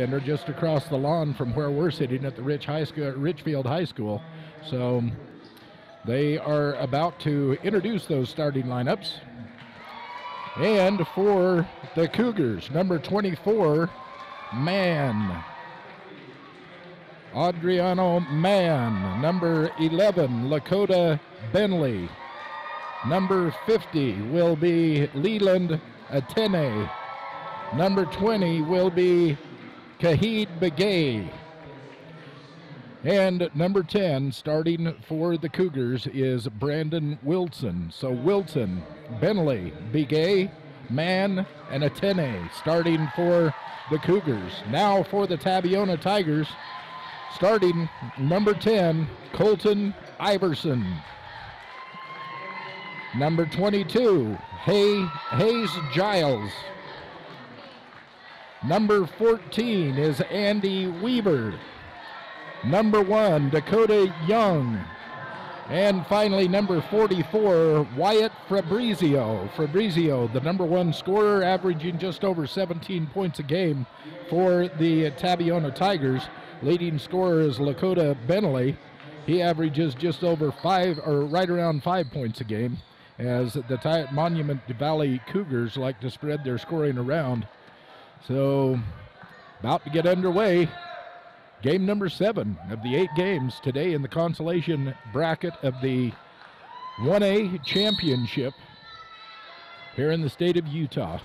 and they're just across the lawn from where we're sitting at the Richfield High School. So they are about to introduce those starting lineups. And for the Cougars, number 24, Mann. Adriano Mann. Number 11, Lakota Bentley. Number 50 will be Leland Atene. Number 20 will be Kahid Begay. And number 10, starting for the Cougars, is Brandon Wilson. So Wilson, Bentley, Begay, Mann, and Atene starting for the Cougars. Now for the Tabiona Tigers, starting number 10, Colton Iverson. Number 22, Hayes Giles. Number 14 is Andy Weaver. Number 1, Dakota Young. And finally, number 44, Wyatt Fabrizio, the number 1 scorer, averaging just over 17 points a game for the Tabiona Tigers. Leading scorer is Lakota Bentley. He averages just over 5, or right around 5 points a game, as the Monument Valley Cougars like to spread their scoring around. So, about to get underway. Game number 7 of the 8 games today in the consolation bracket of the 1A championship here in the state of Utah.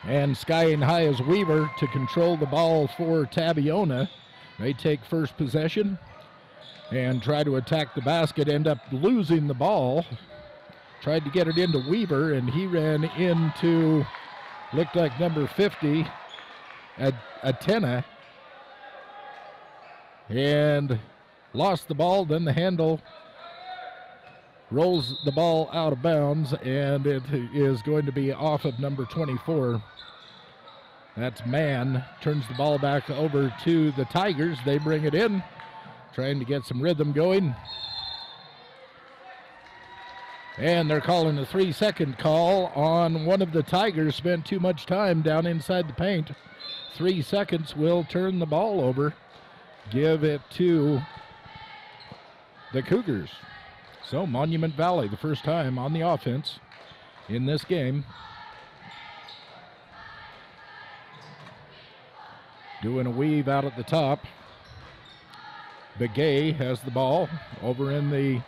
And skying high is Weaver to control the ball for Tabiona. They take first possession and try to attack the basket, end up losing the ball. Tried to get it into Weaver, and he ran into, looked like number 50, Atena, and lost the ball. Then the handle rolls the ball out of bounds, and it is going to be off of number 24. That's Mann. Turns the ball back over to the Tigers. They bring it in, trying to get some rhythm going. And they're calling a 3-second call on one of the Tigers. Spent too much time down inside the paint. 3 seconds will turn the ball over. Give it to the Cougars. So Monument Valley, the first time on the offense in this game. Doing a weave out at the top. Begay has the ball over in the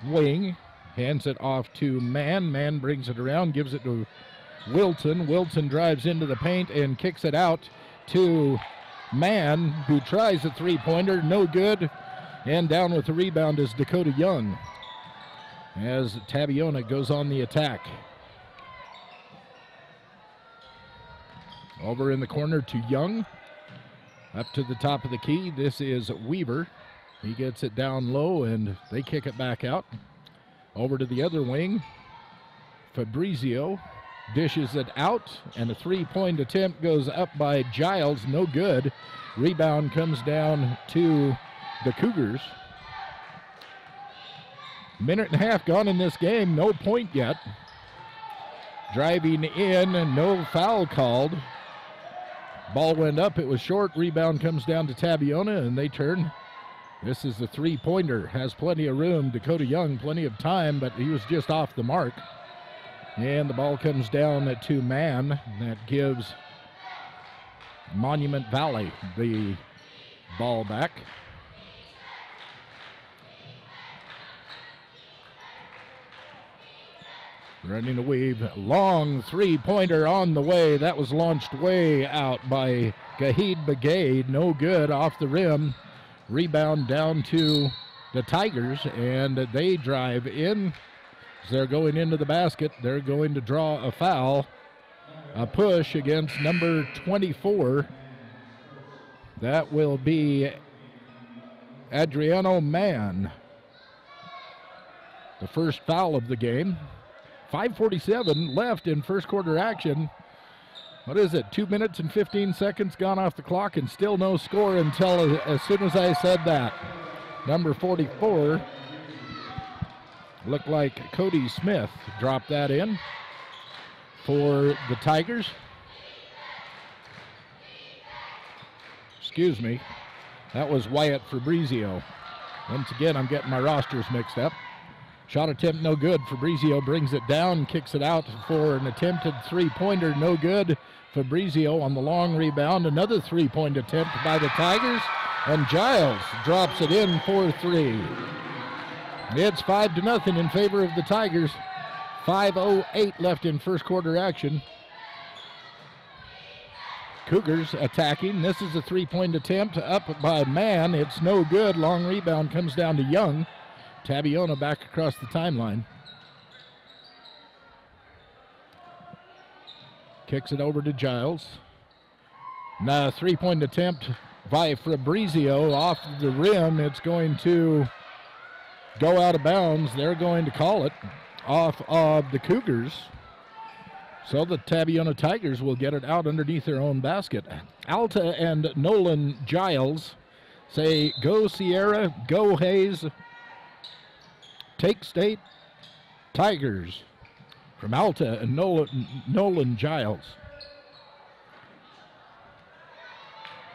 wing. Hands it off to Mann. Mann brings it around, gives it to Wilson. Wilson drives into the paint and kicks it out to Mann, who tries a three-pointer. No good. And down with the rebound is Dakota Young as Tabiona goes on the attack. Over in the corner to Young. Up to the top of the key. This is Weaver. He gets it down low, and they kick it back out. Over to the other wing. Fabrizio dishes it out, and a three-point attempt goes up by Giles. No good. Rebound comes down to the Cougars. Minute and a half gone in this game. No point yet. Driving in, no foul called. Ball went up. It was short. Rebound comes down to Tabiona, and they turn. This is the three-pointer. Has plenty of room. Dakota Young, plenty of time, but he was just off the mark. And the ball comes down to Mann. That gives Monument Valley the ball back. Running a weave. Long three-pointer on the way. That was launched way out by Kahid Begay. No good off the rim. Rebound down to the Tigers, and they drive in. As they're going into the basket, they're going to draw a foul. A push against number 24. That will be Adriano Mann. The first foul of the game. 5:47 left in first quarter action. What is it, 2 minutes and 15 seconds gone off the clock, and still no score until as soon as I said that. Number 44, looked like Cody Smith dropped that in for the Tigers. excuse me. That was Wyatt Fabrizio. Once again, I'm getting my rosters mixed up. Shot attempt no good. Fabrizio brings it down, kicks it out for an attempted three-pointer, no good. Fabrizio on the long rebound, another three-point attempt by the Tigers, and Giles drops it in for three. It's 5-0 in favor of the Tigers. 5:08 left in first quarter action. Cougars attacking. This is a three-point attempt up by Mann. It's no good. Long rebound comes down to Young. Tabiona back across the timeline. Kicks it over to Giles. Now, three-point attempt by Fabrizio off the rim. It's going to go out of bounds. They're going to call it off of the Cougars. So the Tabiona Tigers will get it out underneath their own basket. Alta and Nolan Giles say, go Sierra, go Hayes, take state, Tigers. From Alta and Nolan Giles.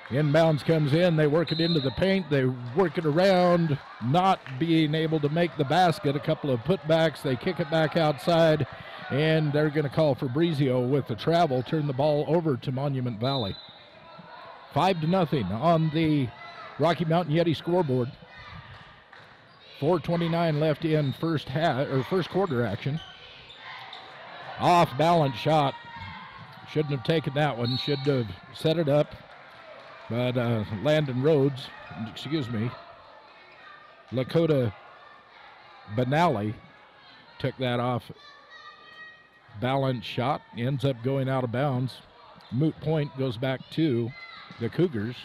Inbounds comes in, they work it into the paint, they work it around, not being able to make the basket. A couple of putbacks, they kick it back outside, and they're going to call Fabrizio with the travel, turn the ball over to Monument Valley. 5-0 on the Rocky Mountain Yeti scoreboard. 4:29 left in first quarter action. Off balance shot. Shouldn't have taken that one, should have set it up. But Lakota Benally took that off balance shot, ends up going out of bounds. Moot point goes back to the Cougars.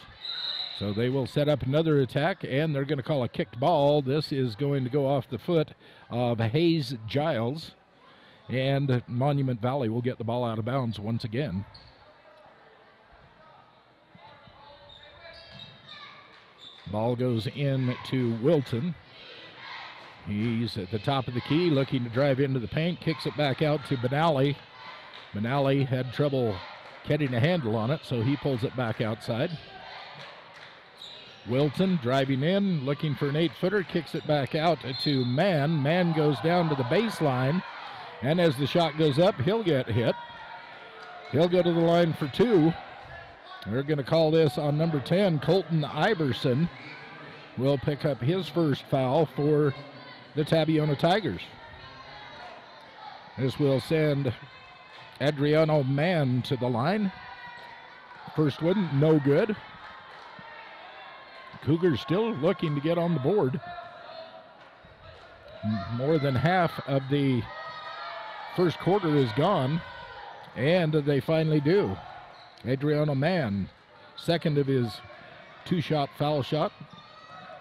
So they will set up another attack, and they're going to call a kicked ball. This is going to go off the foot of Hayes Giles, and Monument Valley will get the ball out of bounds once again. Ball goes in to Wilton. He's at the top of the key, looking to drive into the paint, kicks it back out to Benally. Benally had trouble getting a handle on it, so he pulls it back outside. Wilton driving in, looking for an 8-footer, kicks it back out to Mann. Mann goes down to the baseline, and as the shot goes up, he'll get hit. He'll go to the line for two. They're going to call this on number 10, Colton Iverson. Will pick up his first foul for the Tabiona Tigers. This will send Adriano Mann to the line. First one, no good. Cougars still looking to get on the board. More than half of the first quarter is gone, and they finally do. Adriano Mann, second of his two-shot foul shot,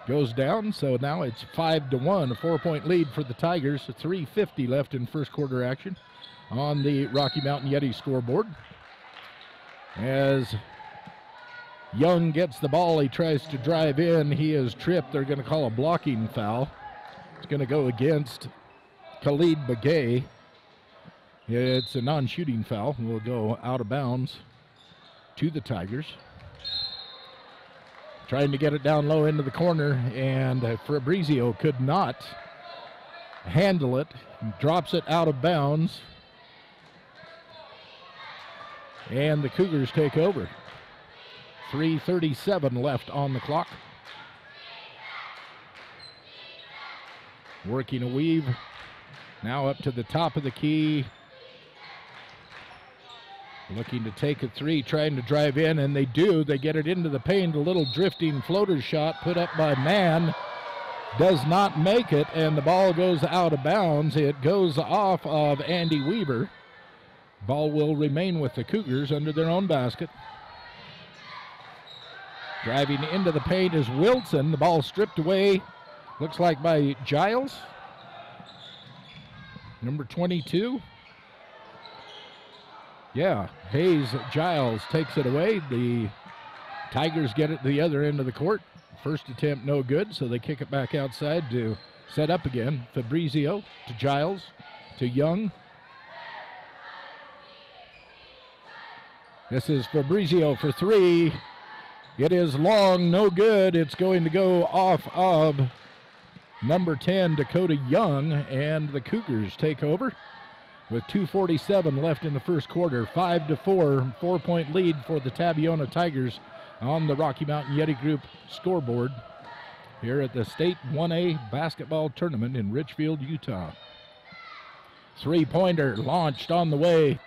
goes down, so now it's 5-1, a 4-point lead for the Tigers. 3:50 left in first quarter action on the Rocky Mountain Yeti scoreboard. As Young gets the ball, he tries to drive in, he is tripped. They're going to call a blocking foul. It's going to go against Khalid Begay. It's a non-shooting foul. Will go out of bounds to the Tigers. Trying to get it down low into the corner, and Fabrizio could not handle it. Drops it out of bounds. And the Cougars take over. 3:37 left on the clock. Working a weave. Now up to the top of the key. Looking to take a three, trying to drive in, and they do. They get it into the paint. A little drifting floater shot put up by Mann. Does not make it, and the ball goes out of bounds. It goes off of Andy Weber. Ball will remain with the Cougars under their own basket. Driving into the paint is Wilson. The ball stripped away, looks like by Giles. Number 22. Yeah, Hayes Giles takes it away. The Tigers get it to the other end of the court. First attempt no good, so they kick it back outside to set up again. Fabrizio to Giles to Young. This is Fabrizio for three. It is long, no good. It's going to go off of number 10, Dakota Young, and the Cougars take over with 2:47 left in the first quarter. 5-4, 4-point lead for the Tabiona Tigers on the Rocky Mountain Yeti Group scoreboard here at the State 1A basketball tournament in Richfield, Utah. Three-pointer launched on the way.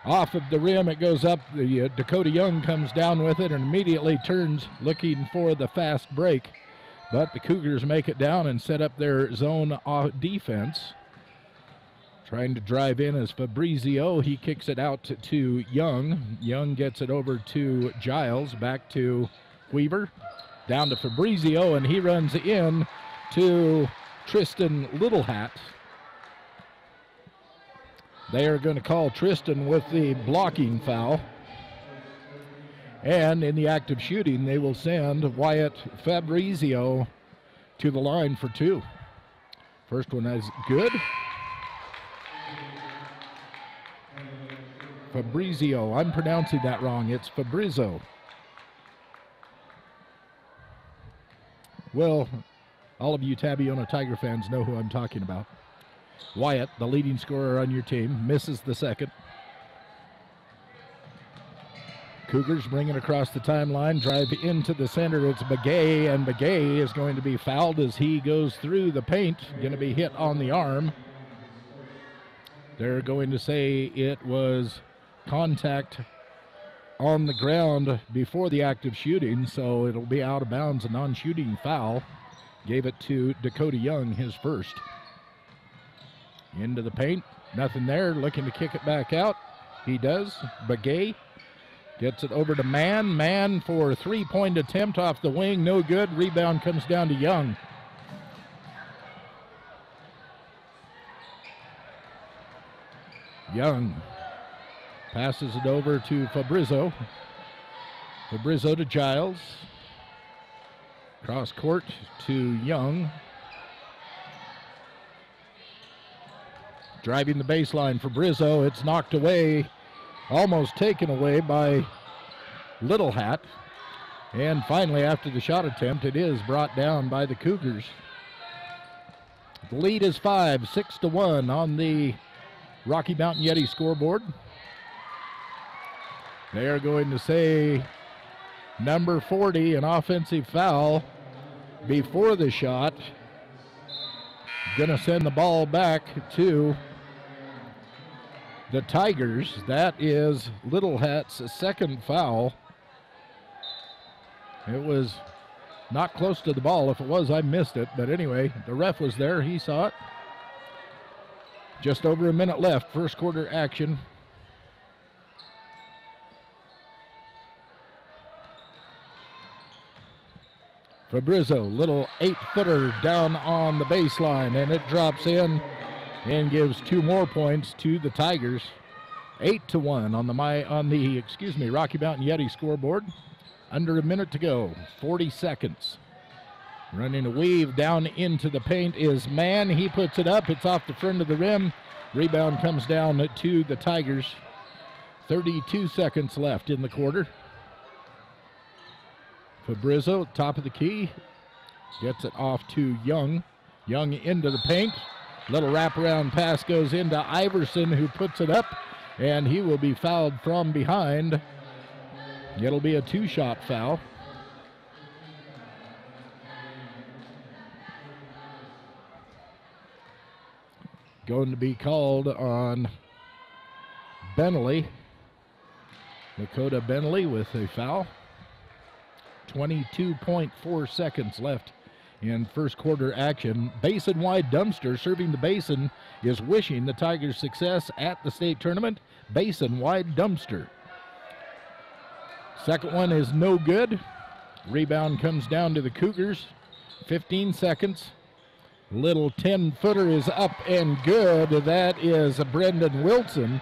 Off of the rim, it goes up. The Dakota Young comes down with it and immediately turns looking for the fast break. But the Cougars make it down and set up their zone defense. Trying to drive in as Fabrizio. He kicks it out to Young. Young gets it over to Giles. Back to Weaver. Down to Fabrizio, and he runs in to Tristan Littlehat. They are going to call Tristan with the blocking foul. And in the act of shooting, they will send Wyatt Fabrizio to the line for two. First one is good. Fabrizio, I'm pronouncing that wrong. It's Fabrizio. Well, all of you Tabiona Tiger fans know who I'm talking about. Wyatt, the leading scorer on your team, misses the second. Cougars bring it across the timeline, drive into the center. It's Begay, and Begay is going to be fouled as he goes through the paint, going to be hit on the arm. They're going to say it was contact on the ground before the act of shooting, so it'll be out of bounds, a non-shooting foul. Gave it to Dakota Young, his first. Into the paint, nothing there, looking to kick it back out. He does. Begay gets it over to Mann. Mann for a three-point attempt off the wing, no good. Rebound comes down to Young. Young passes it over to Fabrizio. Fabrizio to Giles. Cross court to Young. Driving the baseline for Fabrizio. It's knocked away, almost taken away by Littlehat. And finally, after the shot attempt, it is brought down by the Cougars. The lead is 5, 6-1 on the Rocky Mountain Yeti scoreboard. They are going to say number 40, an offensive foul before the shot. Going to send the ball back to the Tigers. That is Littlehat's second foul. It was not close to the ball. If it was, I missed it. But anyway, the ref was there. He saw it. Just over a minute left. First quarter action. Fabrizio, little 8-footer down on the baseline, and it drops in and gives two more points to the Tigers. 8-1 on the Rocky Mountain Yeti scoreboard. Under a minute to go, 40 seconds. Running a weave down into the paint is Mann. He puts it up. It's off the front of the rim. Rebound comes down to the Tigers. 32 seconds left in the quarter. Fabrizio, top of the key, gets it off to Young. Young into the paint. Little wraparound pass goes into Iverson, who puts it up, and he will be fouled from behind. It'll be a two-shot foul. Going to be called on Bentley. Dakota Bentley with a foul. 22.4 seconds left in first quarter action. Basin-wide dumpster serving the Basin is wishing the Tigers success at the state tournament. Basin-wide dumpster. Second one is no good. Rebound comes down to the Cougars. 15 seconds. Little 10-footer is up and good. That is Brendan Wilson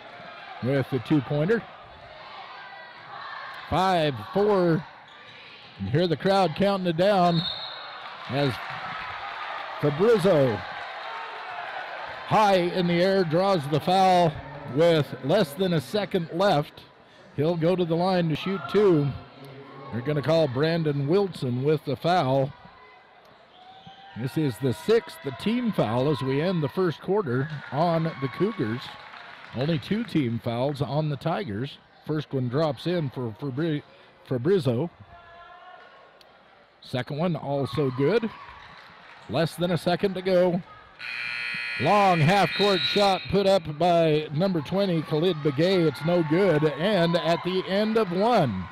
with the two-pointer. 5, 4. You hear the crowd counting it down as Fabrizio, high in the air, draws the foul with less than a second left. He'll go to the line to shoot two. They're going to call Brandon Wilson with the foul. This is the 6th team foul as we end the first quarter on the Cougars. Only 2 team fouls on the Tigers. First one drops in for Fabrizio. Second one also good. Less than a second to go. Long half-court shot put up by number 20, Khalid Begay. It's no good. And at the end of one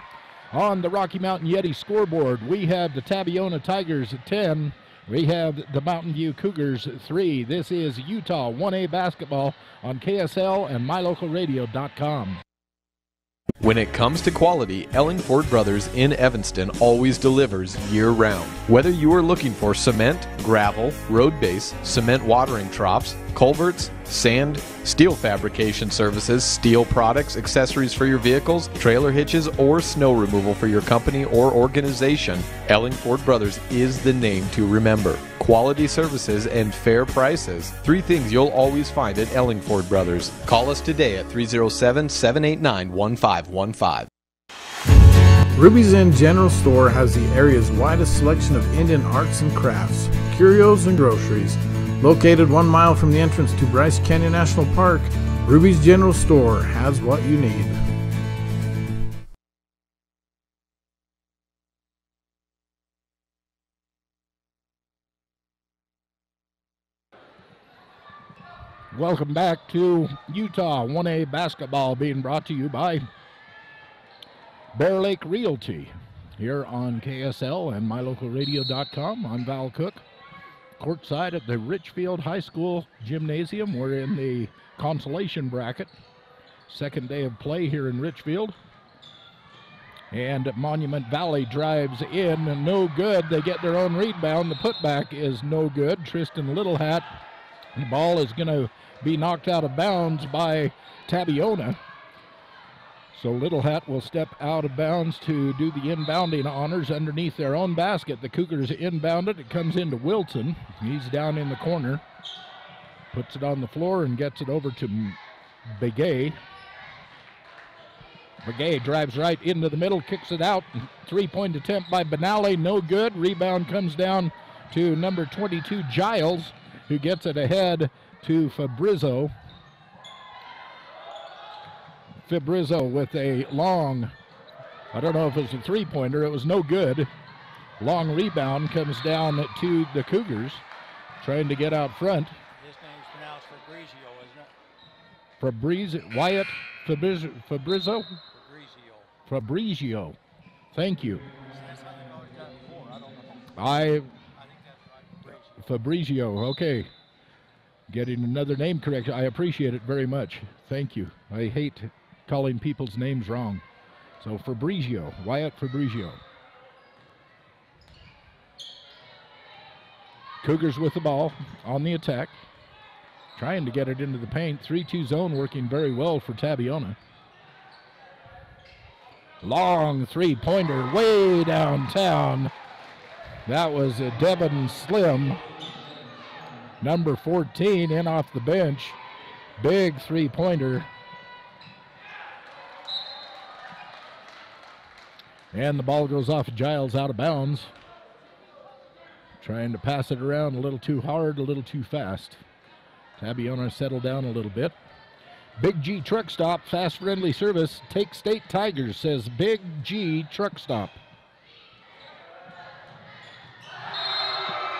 on the Rocky Mountain Yeti scoreboard, we have the Tabiona Tigers at 10. We have the Mountain View Cougars 3. This is Utah 1A basketball on KSL and MyLocalRadio.com. When it comes to quality, Ellingford Brothers in Evanston always delivers year-round. Whether you are looking for cement, gravel, road base, cement watering troughs, culverts, sand, steel fabrication services, steel products, accessories for your vehicles, trailer hitches, or snow removal for your company or organization, Ellingford Brothers is the name to remember. Quality services and fair prices. 3 things you'll always find at Ellingford Brothers. Call us today at 307-789-1515. Ruby's Inn General Store has the area's widest selection of Indian arts and crafts, curios, and groceries. Located 1 mile from the entrance to Bryce Canyon National Park, Ruby's General Store has what you need. Welcome back to Utah 1A basketball, being brought to you by Bear Lake Realty here on KSL and MyLocalRadio.com. I'm Val Cook. Courtside at the Richfield High School Gymnasium. We're in the Consolation bracket. Second day of play here in Richfield. And Monument Valley drives in, no good. They get their own rebound. The putback is no good. Tristan Littlehat. The ball is going to be knocked out of bounds by Tabiona. So Littlehat will step out of bounds to do the inbounding honors underneath their own basket. The Cougars inbound it. It comes into Wilson. He's down in the corner. Puts it on the floor and gets it over to Begay. Begay drives right into the middle, kicks it out. 3-point attempt by Benally, no good. Rebound comes down to number 22, Giles, who gets it ahead to Fabrizio. Fabrizio with a long, I don't know if it was a 3-pointer, it was no good. Long rebound comes down to the Cougars, trying to get out front. His name's pronounced Fabrizio, isn't it? Wyatt Fabrizio? Fabrizio. Fabrizio. Thank you. That's how they've always done it before. I don't know. I think that's right. Fabrizio, okay. Getting another name correct. I appreciate it very much. Thank you. I hate calling people's names wrong. So Fabrizio, Wyatt Fabrizio. Cougars with the ball on the attack. Trying to get it into the paint. 3-2 zone working very well for Tabiona. Long 3-pointer way downtown. That was a Devin Slim. Number 14 in off the bench. Big 3-pointer. And the ball goes off of Giles out of bounds. Trying to pass it around a little too hard, a little too fast. Tabiona settled down a little bit. Big G Truck Stop, fast friendly service. Take State Tigers, says Big G Truck Stop.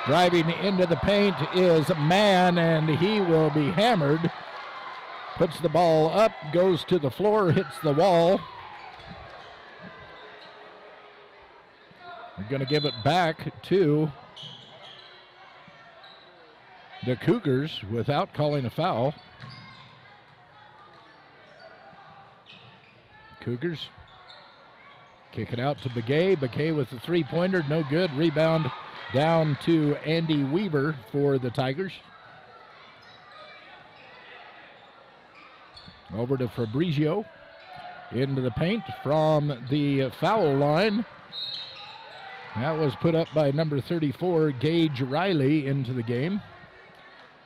Driving into the paint is Mann, and he will be hammered. Puts the ball up, goes to the floor, hits the wall. We're going to give it back to the Cougars without calling a foul. Cougars kick it out to Begay. Begay with the 3-pointer, no good. Rebound down to Andy Weaver for the Tigers. Over to Fabrizio. Into the paint from the foul line. That was put up by number 34, Gage Riley, into the game.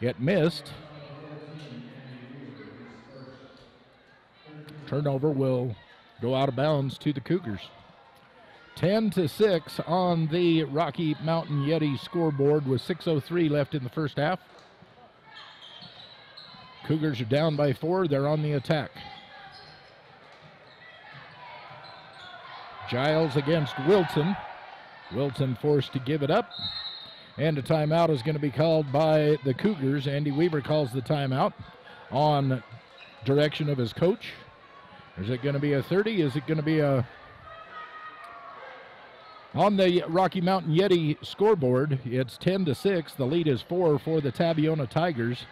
It missed. Turnover will go out of bounds to the Cougars. 10-6 on the Rocky Mountain Yeti scoreboard with 6:03 left in the first half. Cougars are down by 4. They're on the attack. Giles against Wilson. Wilson forced to give it up. And a timeout is going to be called by the Cougars. Andy Weaver calls the timeout on direction of his coach. Is it going to be a 30? Is it going to be a... On the Rocky Mountain Yeti scoreboard, it's 10-6. The lead is 4 for the Tabiona Tigers.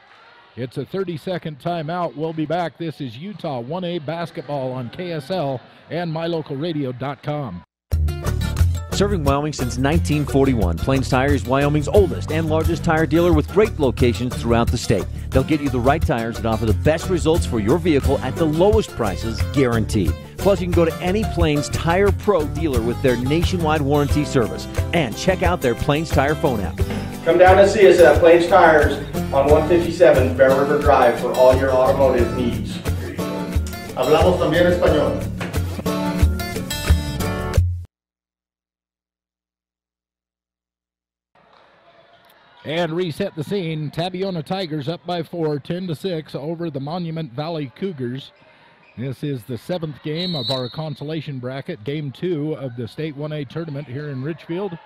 It's a 30-second timeout. We'll be back. This is Utah 1A basketball on KSL and MyLocalRadio.com. Serving Wyoming since 1941, Plains Tire is Wyoming's oldest and largest tire dealer with great locations throughout the state. They'll get you the right tires that offer the best results for your vehicle at the lowest prices, guaranteed. Plus, you can go to any Plains Tire Pro dealer with their nationwide warranty service. And check out their Plains Tire phone app. Come down and see us at Plains Tires on 157 Bear River Drive for all your automotive needs. Hablamos también español. And reset the scene. Tabiona Tigers up by 4, 10-6 over the Monument Valley Cougars. This is the 7th game of our consolation bracket, game 2 of the State 1A tournament here in Richfield.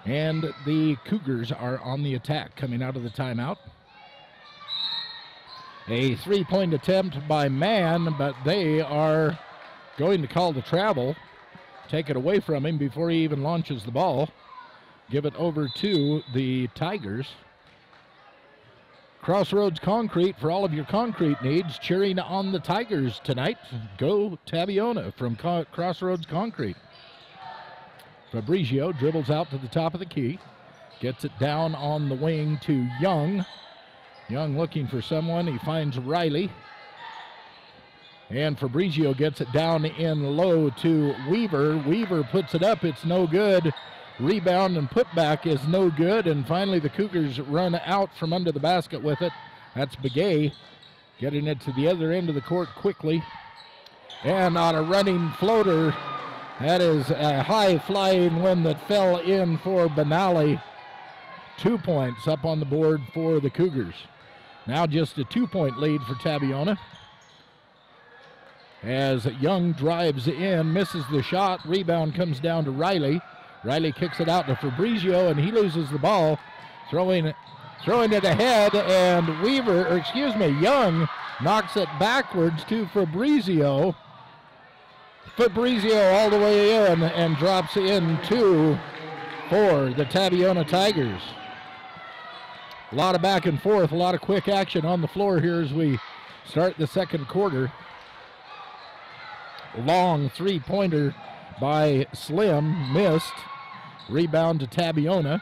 And the Cougars are on the attack coming out of the timeout. A 3-point attempt by Mann, but they are going to call the travel. Take it away from him before he even launches the ball. Give it over to the Tigers. Crossroads Concrete for all of your concrete needs, cheering on the Tigers tonight. Go Tabiona from Crossroads Concrete. Fabrizio dribbles out to the top of the key. Gets it down on the wing to Young. Young looking for someone. He finds Riley. And Fabrizio gets it down in low to Weaver. Weaver puts it up. It's no good. Rebound and putback is no good. And finally the Cougars run out from under the basket with it. That's Begay getting it to the other end of the court quickly. And on a running floater, that is a high-flying one that fell in for Benally. 2 points up on the board for the Cougars. Now just a 2-point lead for Tabiona. As Young drives in, misses the shot. Rebound comes down to Riley. Riley kicks it out to Fabrizio, and he loses the ball. Throwing it ahead, and Young knocks it backwards to Fabrizio. Fabrizio all the way in and drops in 2 for the Tabiona Tigers. A lot of back and forth, a lot of quick action on the floor here as we start the second quarter. Long 3-pointer by Slim, missed. Rebound to Tabiona.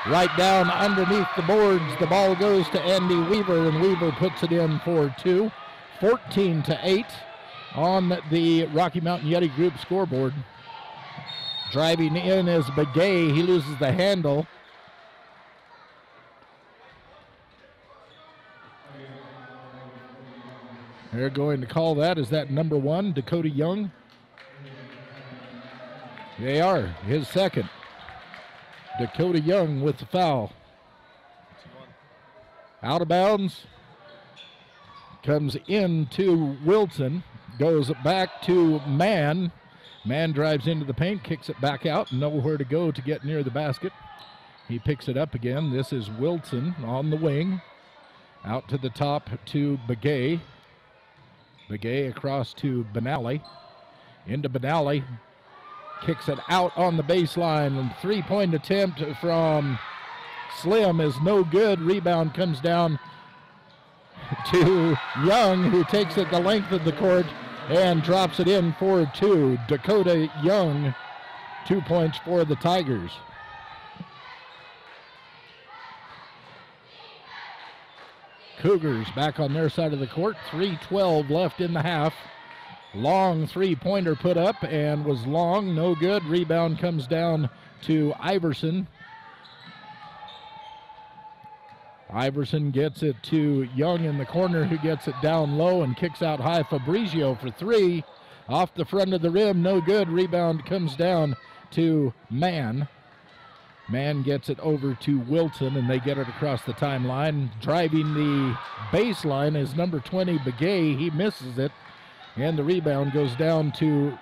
Right down underneath the boards, the ball goes to Andy Weaver, and Weaver puts it in for 2. 14-8 on the Rocky Mountain Yeti Group scoreboard. Driving in is Begay. He loses the handle. They're going to call that. Is that number 1, Dakota Young? They are. His second. Dakota Young with the foul. Out of bounds. Comes into Wilson. Goes back to Mann. Mann drives into the paint, kicks it back out. Nowhere to go to get near the basket. He picks it up again. This is Wilson on the wing. Out to the top to Begay. Begay across to Benally. Into Benally. Kicks it out on the baseline, and 3-point attempt from Slim is no good. Rebound comes down to Young, who takes it the length of the court and drops it in for 2. Dakota Young, 2 points for the Tigers. Cougars back on their side of the court. 3:12 left in the half. Long 3-pointer put up and was long, no good. Rebound comes down to Iverson. Iverson gets it to Young in the corner, who gets it down low and kicks out high. Fabrizio for 3. Off the front of the rim, no good. Rebound comes down to Mann. Mann gets it over to Wilton, and they get it across the timeline. Driving the baseline is number 20, Begay. He misses it, and the rebound goes down to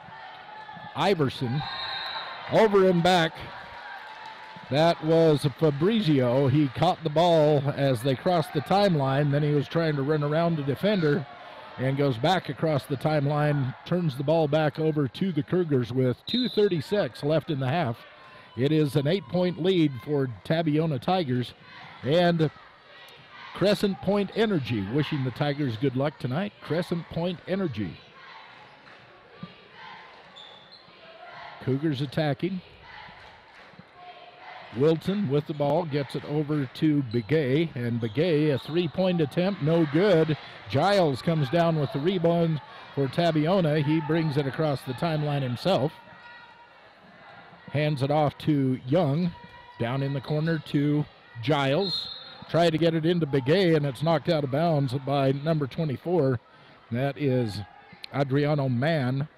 Iverson. Over and back, that was Fabrizio. He caught the ball as they crossed the timeline. Then he was trying to run around the defender and goes back across the timeline, turns the ball back over to the Cougars with 2:36 left in the half. It is an 8-point lead for Tabiona Tigers, and Crescent Point Energy wishing the Tigers good luck tonight. Crescent Point Energy. Cougars attacking. Wilton with the ball gets it over to Begay, and Begay, a three-point attempt, no good. Giles comes down with the rebound for Tabiona. He brings it across the timeline himself. Hands it off to Young. Down in the corner to Giles. Try to get it into Begay, and it's knocked out of bounds by number 24. That is Adriano Mann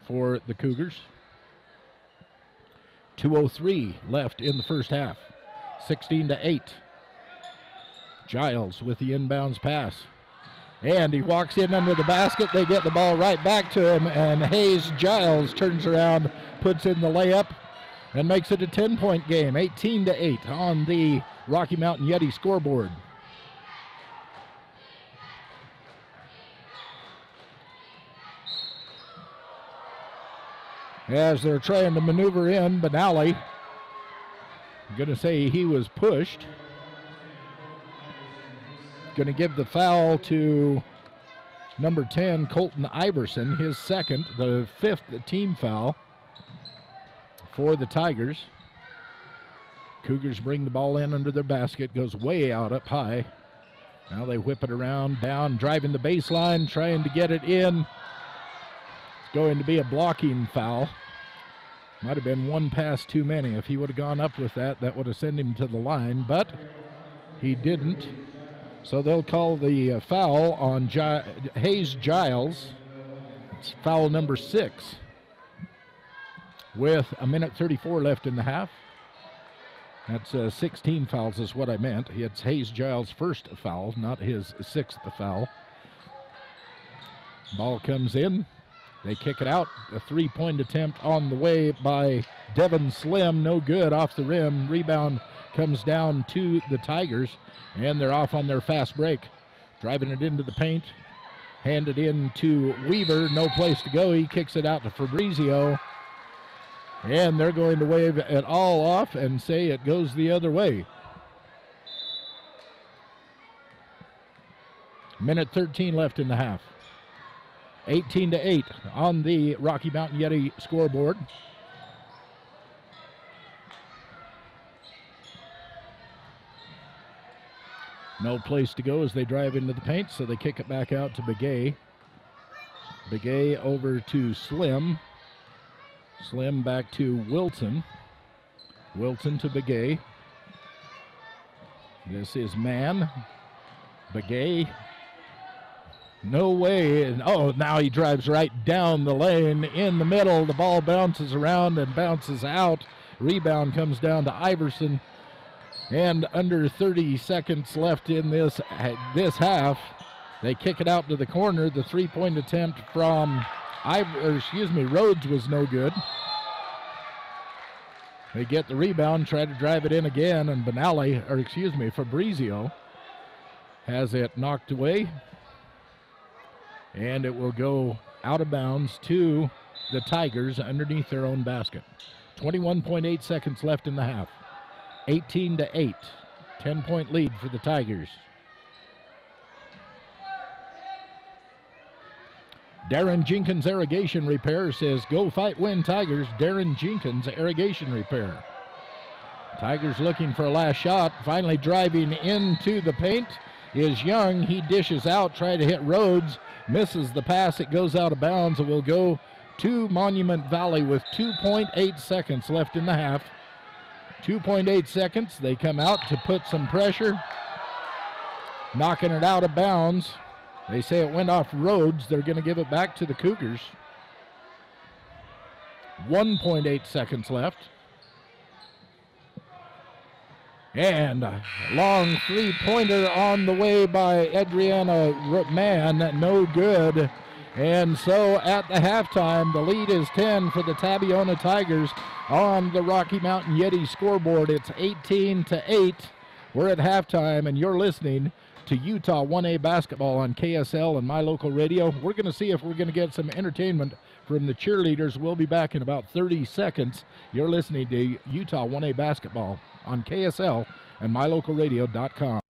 for the Cougars. 2:03 left in the first half. 16-8. Giles with the inbounds pass. And he walks in under the basket. They get the ball right back to him, and Hayes Giles turns around, puts in the layup, and makes it a 10-point game. 18-8 on the Rocky Mountain Yeti scoreboard. As they're trying to maneuver in, Benally, I'm going to say he was pushed. Going to give the foul to number 10, Colton Iverson, his second, the fifth team foul for the Tigers. Cougars bring the ball in under their basket, goes way out up high. Now they whip it around, down, driving the baseline, trying to get it in. It's going to be a blocking foul. Might have been one pass too many. If he would have gone up with that, that would have sent him to the line, but he didn't. So they'll call the foul on Hayes Giles. It's foul number 6 with 1:34 left in the half. That's 16 fouls is what I meant. It's Hayes Giles' first foul, not his 6th foul. Ball comes in. They kick it out. A three-point attempt on the way by Devin Slim. No good off the rim. Rebound comes down to the Tigers, and they're off on their fast break. Driving it into the paint. Handed in to Weaver. No place to go. He kicks it out to Fabrizio. And they're going to wave it all off and say it goes the other way. 1:13 left in the half. 18-8 on the Rocky Mountain Yeti scoreboard. No place to go as they drive into the paint, so they kick it back out to Begay. Begay over to Slim. Slim back to Wilton. Wilton to Begay. This is Mann. Begay. No way. And oh, now he drives right down the lane in the middle. The ball bounces around and bounces out. Rebound comes down to Iverson. And under 30 seconds left in this half, they kick it out to the corner. The three-point attempt from Rhodes was no good. They get the rebound, try to drive it in again, and Fabrizio has it knocked away. And it will go out of bounds to the Tigers underneath their own basket. 21.8 seconds left in the half. 18-8. 10-point lead for the Tigers. Darren Jenkins Irrigation Repair says, "Go fight, win, Tigers." Darren Jenkins Irrigation Repair. Tigers looking for a last shot. Finally driving into the paint is Young. He dishes out, try to hit Rhodes. Misses the pass. It goes out of bounds. It will go to Monument Valley with 2.8 seconds left in the half. 2.8 seconds. They come out to put some pressure. Knocking it out of bounds. They say it went off Rhodes. They're going to give it back to the Cougars. 1.8 seconds left. And a long three-pointer on the way by Adriana Mann, no good. And so at the halftime, the lead is 10 for the Tabiona Tigers on the Rocky Mountain Yeti scoreboard. It's 18-8. We're at halftime, and you're listening to Utah 1A basketball on KSL and My Local Radio. We're going to see if we're going to get some entertainment from the cheerleaders. We'll be back in about 30 seconds. You're listening to Utah 1A basketball on KSL and MyLocalRadio.com.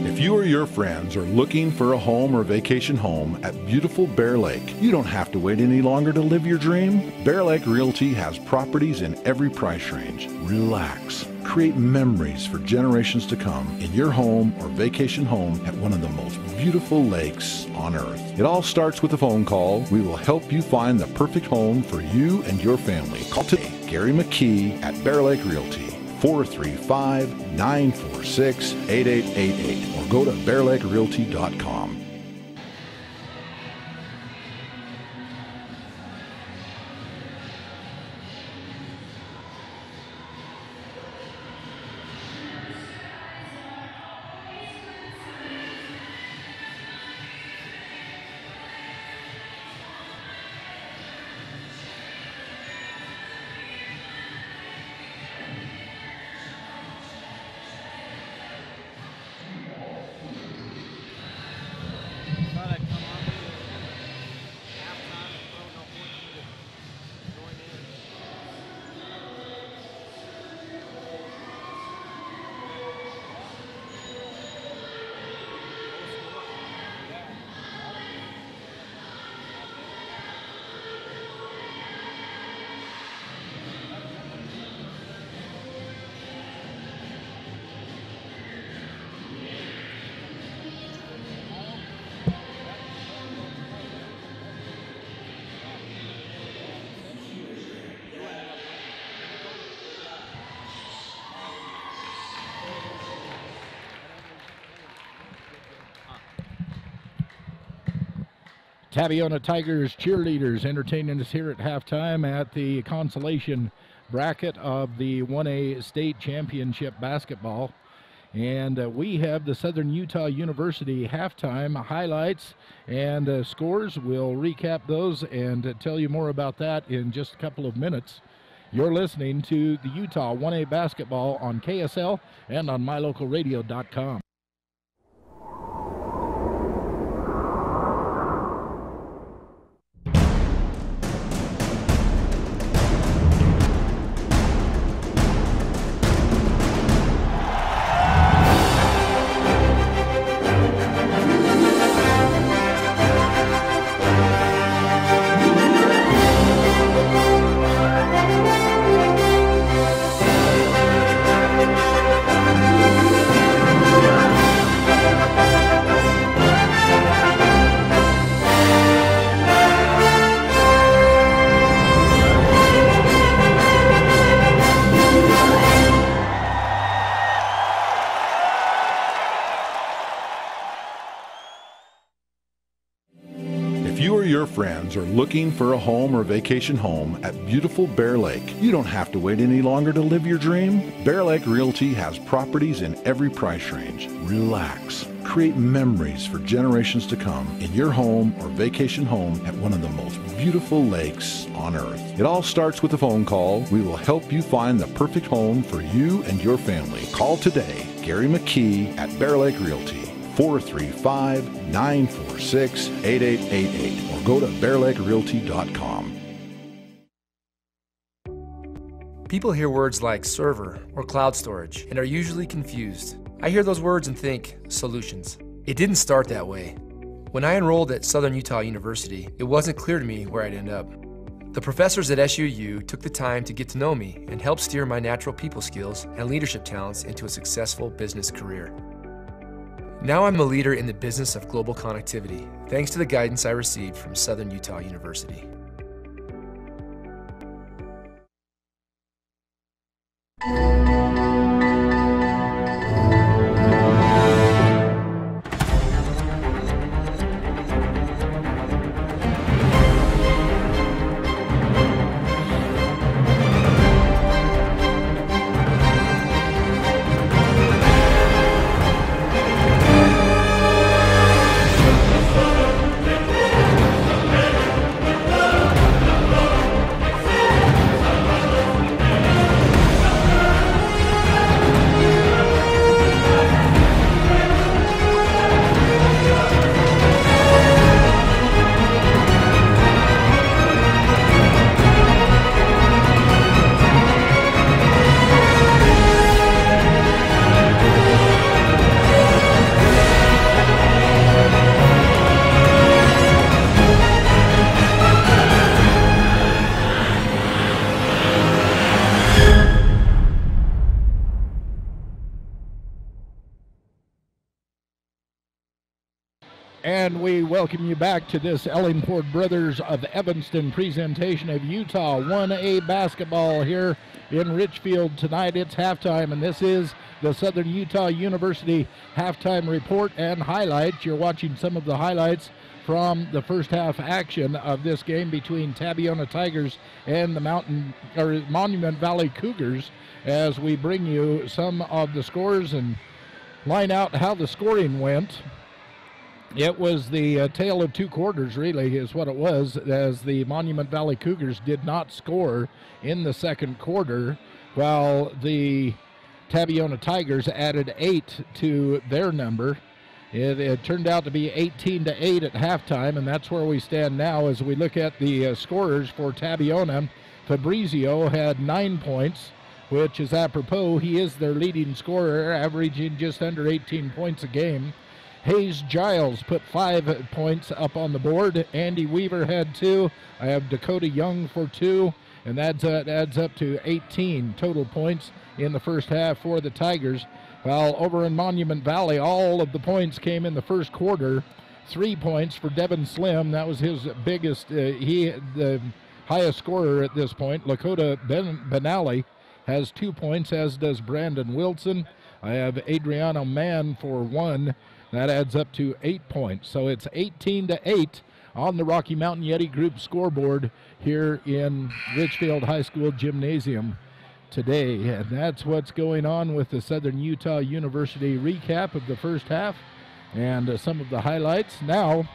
If you or your friends are looking for a home or vacation home at beautiful Bear Lake, you don't have to wait any longer to live your dream. Bear Lake Realty has properties in every price range. Relax. Create memories for generations to come in your home or vacation home at one of the most beautiful lakes on earth. It all starts with a phone call. We will help you find the perfect home for you and your family. Call today Gary McKee at Bear Lake Realty, 435-946-8888, or go to bearlakerealty.com. Tabiona Tigers cheerleaders entertaining us here at halftime at the Consolation bracket of the 1A State Championship basketball. And we have the Southern Utah University halftime highlights and scores. We'll recap those and tell you more about that in just a couple of minutes. You're listening to the Utah 1A basketball on KSL and on MyLocalRadio.com. Friends are looking for a home or vacation home at beautiful Bear Lake, you don't have to wait any longer to live your dream. Bear Lake Realty has properties in every price range. Relax. Create memories for generations to come in your home or vacation home at one of the most beautiful lakes on earth. It all starts with a phone call. We will help you find the perfect home for you and your family. Call today Gary McKee at Bear Lake Realty, 435-946-8888, or go to bearlakerealty.com. People hear words like server or cloud storage and are usually confused. I hear those words and think solutions. It didn't start that way. When I enrolled at Southern Utah University, it wasn't clear to me where I'd end up. The professors at SUU took the time to get to know me and help steer my natural people skills and leadership talents into a successful business career. Now I'm a leader in the business of global connectivity, thanks to the guidance I received from Southern Utah University. And we welcome you back to this Ellingford Brothers of Evanston presentation of Utah 1A basketball here in Richfield tonight. It's halftime, and this is the Southern Utah University halftime report and highlights. You're watching some of the highlights from the first half action of this game between Tabiona Tigers and the Monument Valley Cougars, as we bring you some of the scores and line out how the scoring went. It was the tale of two quarters, really, is what it was, as the Monument Valley Cougars did not score in the second quarter, while the Tabiona Tigers added 8 to their number. It turned out to be 18-8 at halftime, and that's where we stand now as we look at the scorers for Tabiona. Fabrizio had 9 points, which is apropos. He is their leading scorer, averaging just under 18 points a game. Hayes Giles put 5 points up on the board. Andy Weaver had 2. I have Dakota Young for 2, and that adds up to 18 total points in the first half for the Tigers. While over in Monument Valley, all of the points came in the first quarter. 3 points for Devin Slim. That was his biggest, the highest scorer at this point. Lakota Benally has 2 points, as does Brandon Wilson. I have Adriano Mann for 1. That adds up to 8 points. So it's 18-8 on the Rocky Mountain Yeti Group scoreboard here in Richfield High School Gymnasium today. And that's what's going on with the Southern Utah University recap of the first half and some of the highlights. Now,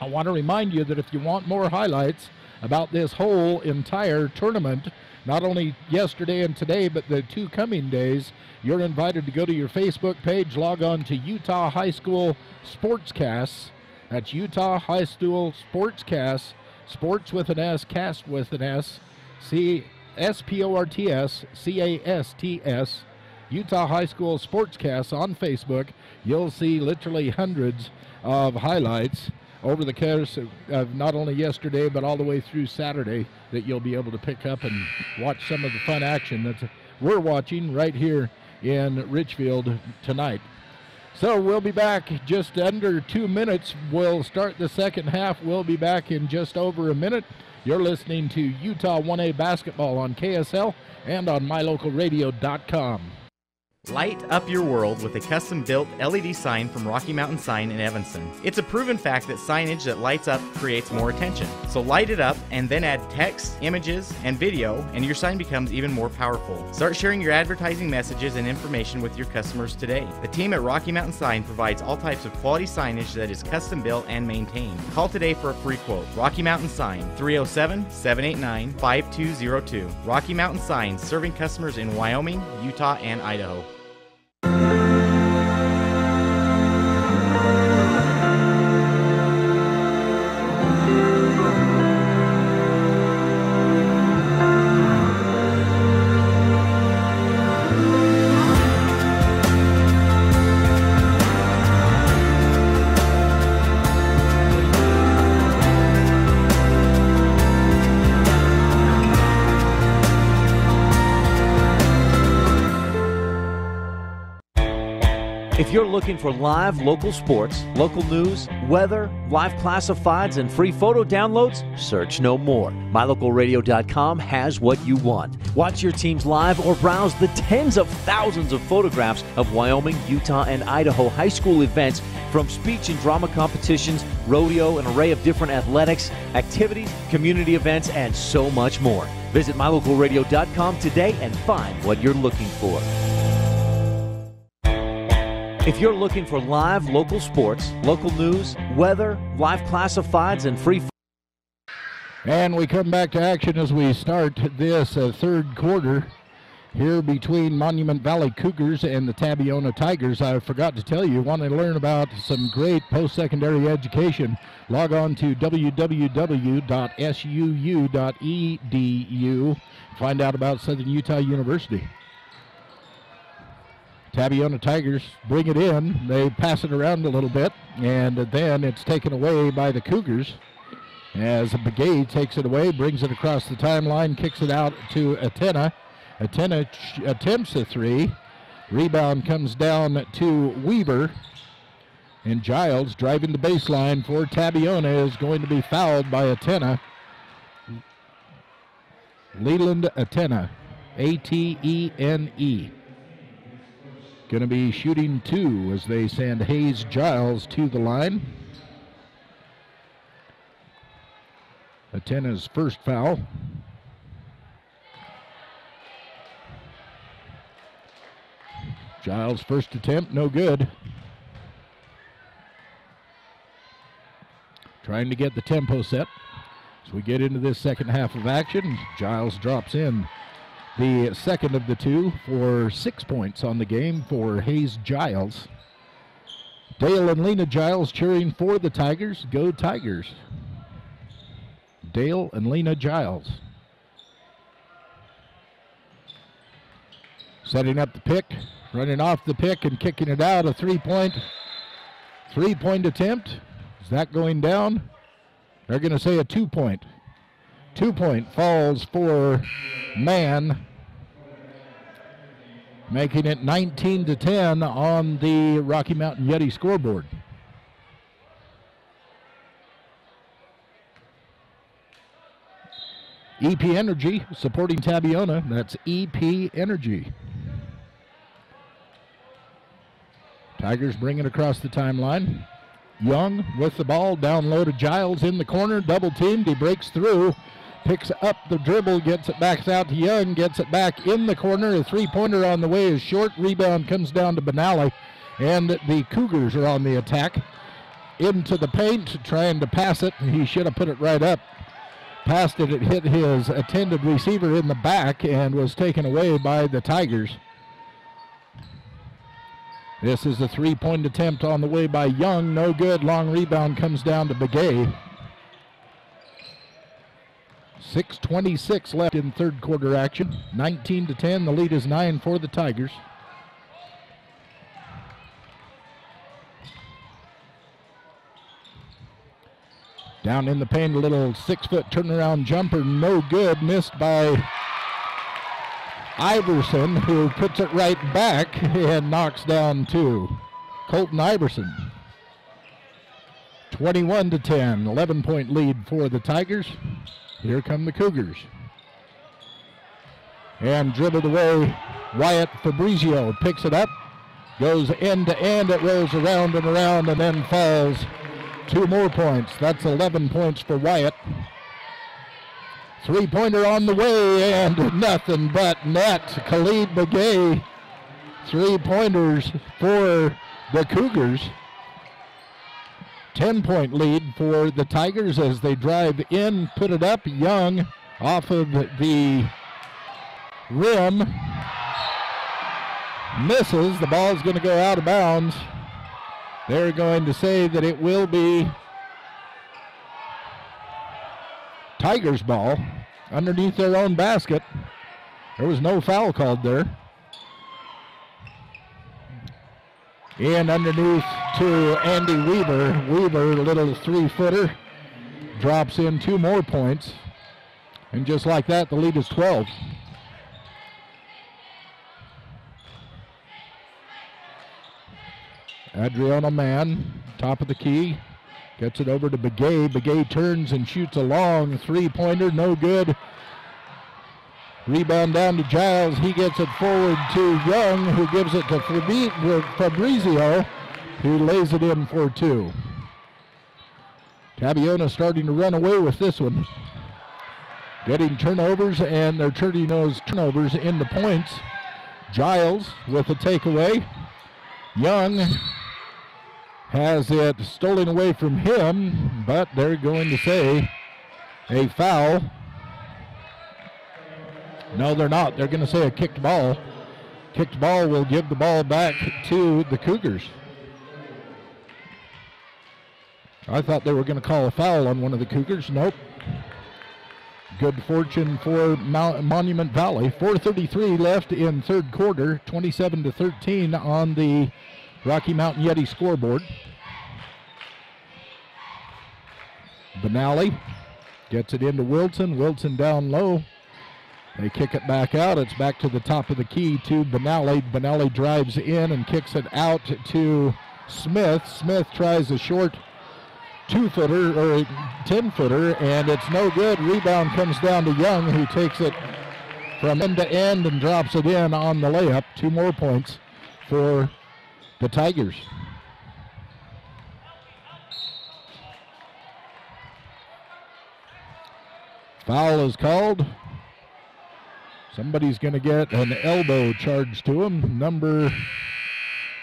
I want to remind you that if you want more highlights about this whole entire tournament, not only yesterday and today, but the 2 coming days, you're invited to go to your Facebook page, log on to Utah High School Sportscasts. That's Utah High School Sportscasts, sports with an S, cast with an S, SPORTSCASTS, Utah High School Sportscasts on Facebook. You'll see literally hundreds of highlights over the course of not only yesterday, but all the way through Saturday, that you'll be able to pick up and watch some of the fun action that we're watching right here in Richfield tonight. So we'll be back just under 2 minutes. We'll start the second half. We'll be back in just over a minute. You're listening to Utah 1A basketball on KSL and on mylocalradio.com. Light up your world with a custom-built LED sign from Rocky Mountain Sign in Evanston. It's a proven fact that signage that lights up creates more attention. So light it up and then add text, images, and video, and your sign becomes even more powerful. Start sharing your advertising messages and information with your customers today. The team at Rocky Mountain Sign provides all types of quality signage that is custom-built and maintained. Call today for a free quote. Rocky Mountain Sign, 307-789-5202. Rocky Mountain Sign, serving customers in Wyoming, Utah, and Idaho. If you're looking for live local sports, local news, weather, live classifieds, and free photo downloads, search no more. MyLocalRadio.com has what you want. Watch your teams live or browse the tens of thousands of photographs of Wyoming, Utah, and Idaho high school events, from speech and drama competitions, rodeo, an array of different athletics, activities, community events, and so much more. Visit MyLocalRadio.com today and find what you're looking for. If you're looking for live local sports, local news, weather, live classifieds, and free... And we come back to action as we start this third quarter here between Monument Valley Cougars and the Tabiona Tigers. I forgot to tell you, want to learn about some great post-secondary education, log on to www.suu.edu. Find out about Southern Utah University. Tabiona Tigers bring it in. They pass it around a little bit, and then it's taken away by the Cougars as Begay takes it away, brings it across the timeline, kicks it out to Atena. Atena attempts a three. Rebound comes down to Weaver. And Giles driving the baseline for Tabiona is going to be fouled by Atena. Leland Atena, A-T-E-N-E. Going to be shooting 2 as they send Hayes Giles to the line. Atena's first foul. Giles' first attempt, no good. Trying to get the tempo set as we get into this second half of action. Giles drops in the second of the 2 for 6 points on the game for Hayes Giles. Dale and Lena Giles cheering for the Tigers. Go Tigers. Dale and Lena Giles. Setting up the pick, running off the pick and kicking it out. A three-point attempt. Is that going down? They're going to say a 2-point. 2-point falls for Mann, making it 19-10 on the Rocky Mountain Yeti scoreboard. EP Energy supporting Tabiona. That's EP Energy. Tigers bring it across the timeline. Young with the ball, down low to Giles in the corner, double teamed, he breaks through, picks up the dribble, gets it back out to Young, gets it back in the corner, a three-pointer on the way is short, rebound comes down to Benally, and the Cougars are on the attack. Into the paint, trying to pass it, he should have put it right up. Passed it, it hit his attended receiver in the back and was taken away by the Tigers. This is a three-point attempt on the way by Young. No good. Long rebound comes down to Begay. 6:26 left in third quarter action. 19-10. The lead is 9 for the Tigers. Down in the paint, a little 6-foot turnaround jumper. No good. Missed by Iverson, who puts it right back and knocks down 2. Colton Iverson. 21-10, 11-point lead for the Tigers. Here come the Cougars. And dribbled away, Wyatt Fabrizio picks it up, goes end to end, it rolls around and around and then falls. 2 more points. That's 11 points for Wyatt. Three-pointer on the way, and nothing but net. Khalid Begay, 3-pointers for the Cougars. 10-point lead for the Tigers as they drive in, put it up. Young off of the rim. Misses. The ball is going to go out of bounds. They're going to say that it will be Tigers ball underneath their own basket. There was no foul called there. And underneath to Andy Weaver. Weaver, a little 3-footer, drops in 2 more points. And just like that, the lead is 12. Adriano Mann, top of the key. Gets it over to Begay. Begay turns and shoots a long 3-pointer. No good. Rebound down to Giles. He gets it forward to Young, who gives it to Fabrizio, who lays it in for 2. Tabiona starting to run away with this one. Getting turnovers, and they're turning those turnovers into points. Giles with a takeaway. Young has it stolen away from him, but they're going to say a foul. No, they're not. They're going to say a kicked ball. Kicked ball will give the ball back to the Cougars. I thought they were going to call a foul on one of the Cougars. Nope. Good fortune for Monument Valley. 4:33 left in third quarter. 27-13 on the Rocky Mountain Yeti scoreboard. Benally gets it into Wilson. Wilson down low. They kick it back out. It's back to the top of the key to Benally. Benally drives in and kicks it out to Smith. Smith tries a short 2-footer or 10-footer, and it's no good. Rebound comes down to Young, who takes it from end to end and drops it in on the layup. 2 more points for the Tigers. Foul is called. Somebody's going to get an elbow charged to him.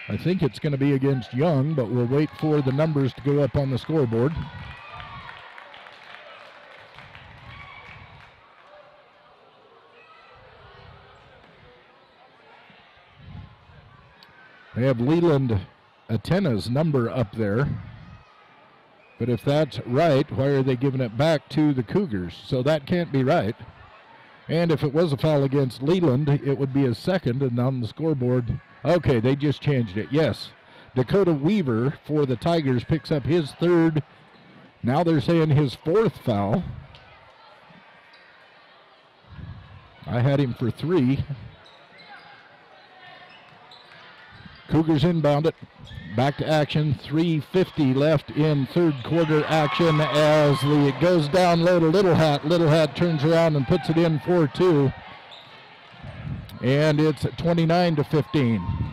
I think it's going to be against Young, but we'll wait for the numbers to go up on the scoreboard. They have Leland Atena's number up there. But if that's right, why are they giving it back to the Cougars? So that can't be right. And if it was a foul against Leland, it would be a second, and on the scoreboard, okay, they just changed it. Yes, Dakota Weaver for the Tigers picks up his 3rd. Now they're saying his 4th foul. I had him for 3. Cougars inbound it. Back to action. 3:50 left in 3rd quarter action as it goes down low to Little Hat. Little Hat turns around and puts it in 4-2. And it's 29-15.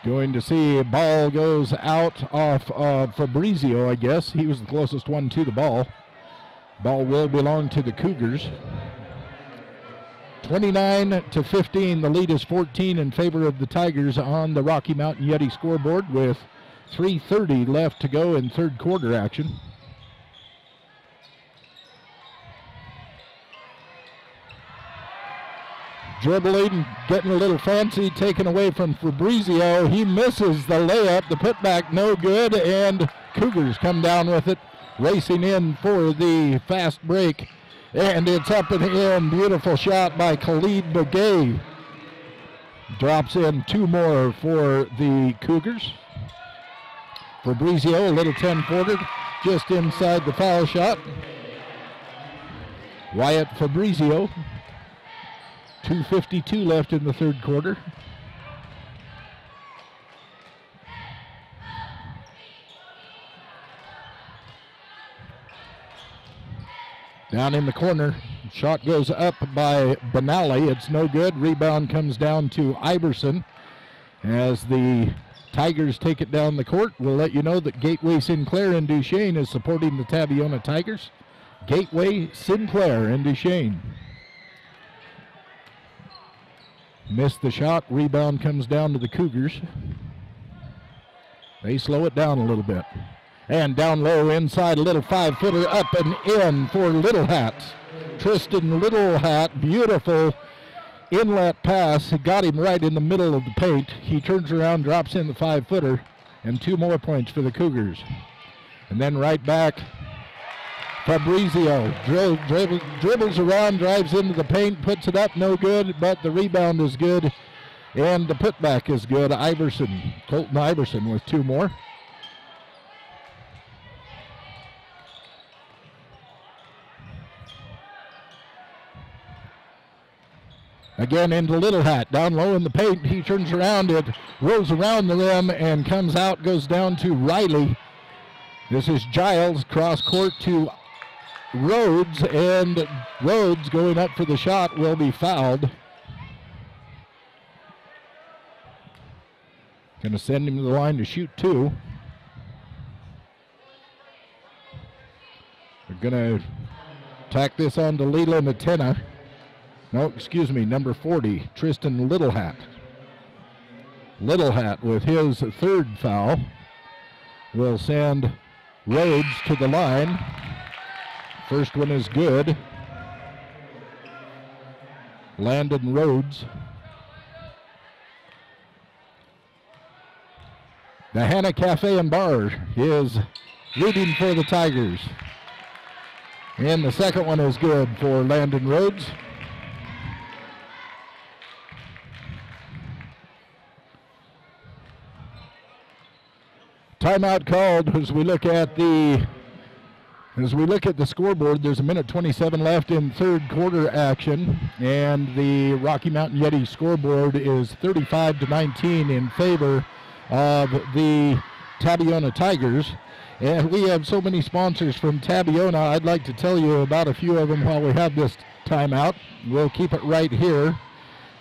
Going to see ball goes out off Fabrizio, I guess. He was the closest one to the ball. Ball will belong to the Cougars. 29-15. The lead is 14 in favor of the Tigers on the Rocky Mountain Yeti scoreboard with 3:30 left to go in 3rd quarter action. Dribbling, getting a little fancy, taken away from Fabrizio. He misses the layup. The putback no good, and Cougars come down with it, racing in for the fast break. And it's up and in. Beautiful shot by Khalid Begay. Drops in 2 more for the Cougars. Fabrizio, a little 10-footer, just inside the foul shot. Wyatt Fabrizio. 2:52 left in the 3rd quarter. Down in the corner, shot goes up by Benally. It's no good. Rebound comes down to Iverson. As the Tigers take it down the court, we'll let you know that Gateway Sinclair in Duchesne is supporting the Tabiona Tigers. Gateway Sinclair in Duchesne. Missed the shot. Rebound comes down to the Cougars. They slow it down a little bit. And down low inside, a little 5-footer up and in for Little Hat. Tristan Little Hat, beautiful inlet pass. He got him right in the middle of the paint. He turns around, drops in the 5-footer, and 2 more points for the Cougars. And then right back, Fabrizio dribbles around, drives into the paint, puts it up, no good, but the rebound is good, and the putback is good. Colton Iverson with 2 more. Again into Little Hat, down low in the paint. He turns around, it rolls around the rim and comes out, goes down to Riley. This is Giles, cross court to Rhodes, and Rhodes going up for the shot will be fouled. Going to send him to the line to shoot 2. They're going to tack this on to Leland Atena. No, excuse me, number 40, Tristan Little Hat. Little Hat with his 3rd foul will send Rhodes to the line. First one is good. Landon Rhodes. The Hannah Cafe and Bar is leading for the Tigers. And the second one is good for Landon Rhodes. Timeout called as we look at the As we look at the scoreboard, there's a minute 27 left in third quarter action, and the Rocky Mountain Yeti scoreboard is 35-19 in favor of the Tabiona Tigers. And we have so many sponsors from Tabiona. I'd like to tell you about a few of them while we have this timeout. We'll keep it right here.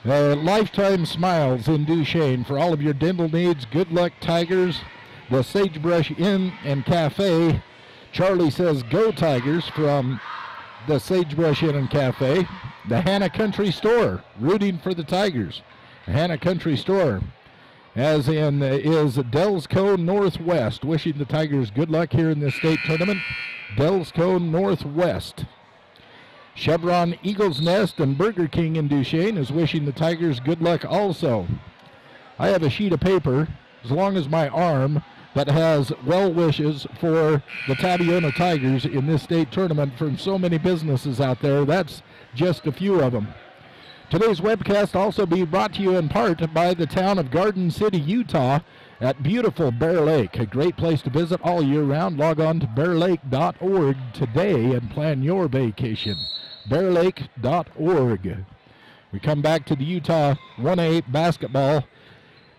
Lifetime Smiles in Duchesne for all of your dental needs. Good Luck Tigers, the Sagebrush Inn and Cafe. Charlie says go Tigers from the Sagebrush Inn and Cafe. The Hannah Country Store, rooting for the Tigers. The Hannah Country Store, as in is Dells Cone Northwest, wishing the Tigers good luck here in this state tournament. Dells Cone Northwest. Chevron Eagles Nest and Burger King in Duchesne is wishing the Tigers good luck also. I have a sheet of paper as long as my arm that has well wishes for the Tabiona Tigers in this state tournament from so many businesses out there. That's just a few of them. Today's webcast also be brought to you in part by the town of Garden City, Utah at beautiful Bear Lake. A great place to visit all year round. Log on to bearlake.org today and plan your vacation. bearlake.org. We come back to the Utah 1A basketball,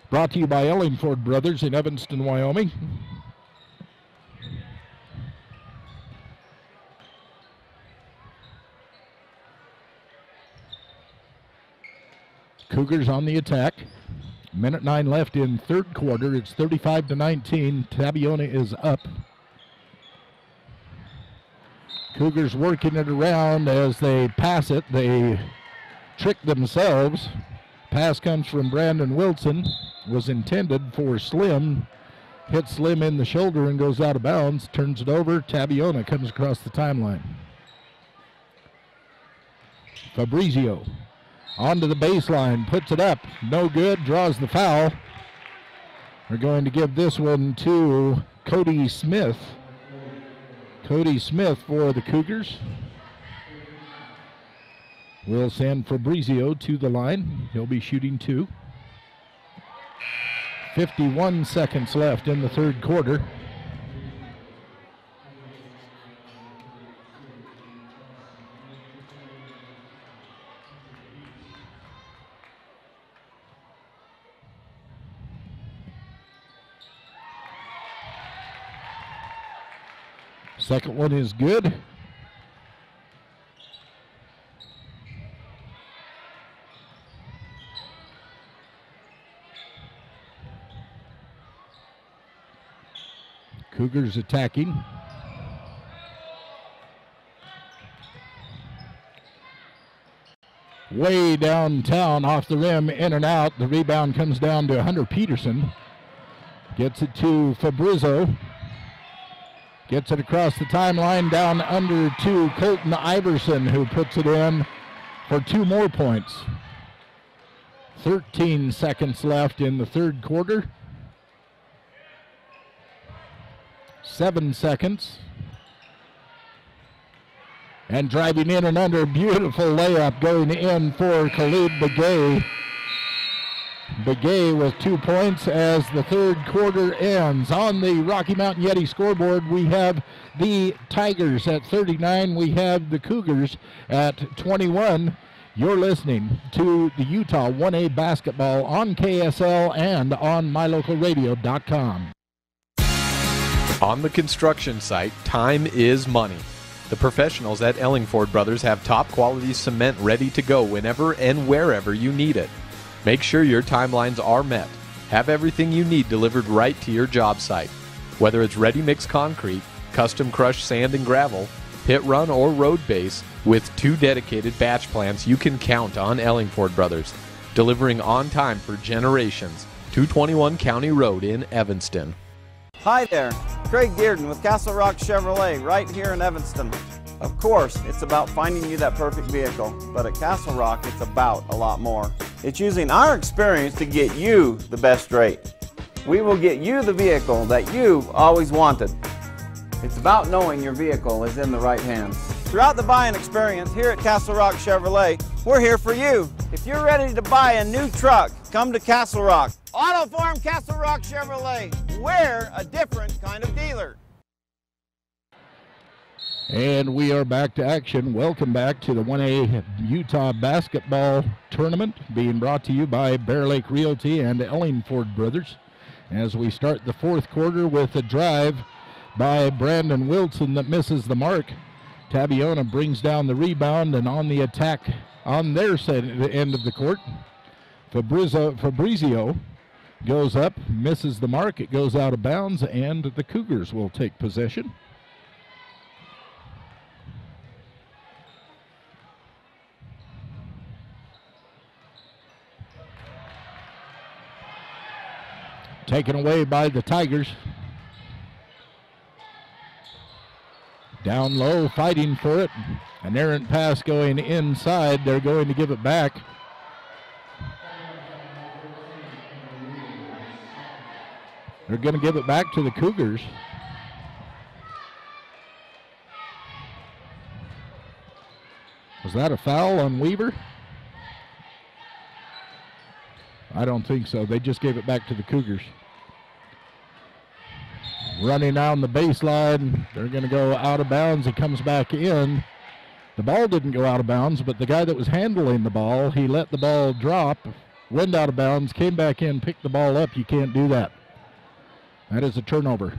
brought to you by Ellingford Brothers in Evanston, Wyoming. Cougars on the attack. Minute 9 left in third quarter. It's 35-19. Tabiona is up. Cougars working it around as they pass it. They trick themselves. Pass comes from Brandon Wilson. Was intended for Slim. Hits Slim in the shoulder and goes out of bounds. Turns it over. Tabiona comes across the timeline. Fabrizio onto the baseline. Puts it up. No good. Draws the foul. We're going to give this one to Cody Smith. Cody Smith for the Cougars. We'll send Fabrizio to the line. He'll be shooting 2. 51 seconds left in the third quarter. Second one is good. Cougars attacking. Way downtown, off the rim, in and out. The rebound comes down to Hunter Peterson. Gets it to Fabrizio. Gets it across the timeline, down under to Colton Iverson, who puts it in for 2 more points. 13 seconds left in the third quarter. 7 seconds. And driving in and under, beautiful layup going in for Khalid Begay. Begay with 2 points as the third quarter ends. On the Rocky Mountain Yeti scoreboard, we have the Tigers at 39. We have the Cougars at 21. You're listening to the Utah 1A basketball on KSL and on mylocalradio.com. On the construction site, time is money. The professionals at Ellingford Brothers have top quality cement ready to go whenever and wherever you need it. Make sure your timelines are met. Have everything you need delivered right to your job site. Whether it's ready-mix concrete, custom crushed sand and gravel, pit run or road base, with 2 dedicated batch plants, you can count on Ellingford Brothers. Delivering on time for generations. 221 County Road in Evanston. Hi there, Craig Dearden with Castle Rock Chevrolet right here in Evanston. Of course, it's about finding you that perfect vehicle, but at Castle Rock, it's about a lot more. It's using our experience to get you the best rate. We will get you the vehicle that you've always wanted. It's about knowing your vehicle is in the right hands. Throughout the buying experience here at Castle Rock Chevrolet, we're here for you. If you're ready to buy a new truck, come to Castle Rock. Auto Farm Castle Rock Chevrolet. We're a different kind of dealer. And we are back to action. Welcome back to the 1A Utah Basketball Tournament, being brought to you by Bear Lake Realty and Ellingford Brothers. As we start the fourth quarter with a drive by Brandon Wilson that misses the mark. Tabiona brings down the rebound, and on the attack on their end of the court, Fabrizio goes up, misses the mark. It goes out of bounds, and the Cougars will take possession. Taken away by the Tigers. Down low, fighting for it. An errant pass going inside. They're going to give it back. They're going to give it back to the Cougars. Was that a foul on Weaver? I don't think so. They just gave it back to the Cougars. Running down the baseline. They're going to go out of bounds. It comes back in. The ball didn't go out of bounds, but the guy that was handling the ball, he let the ball drop, went out of bounds, came back in, picked the ball up. You can't do that. That is a turnover.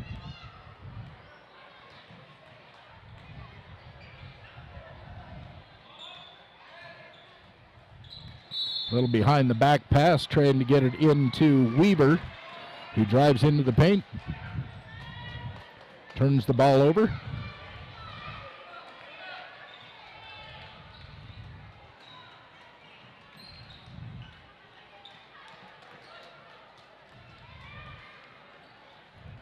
A little behind the back pass, trying to get it into Weaver. He drives into the paint. Turns the ball over.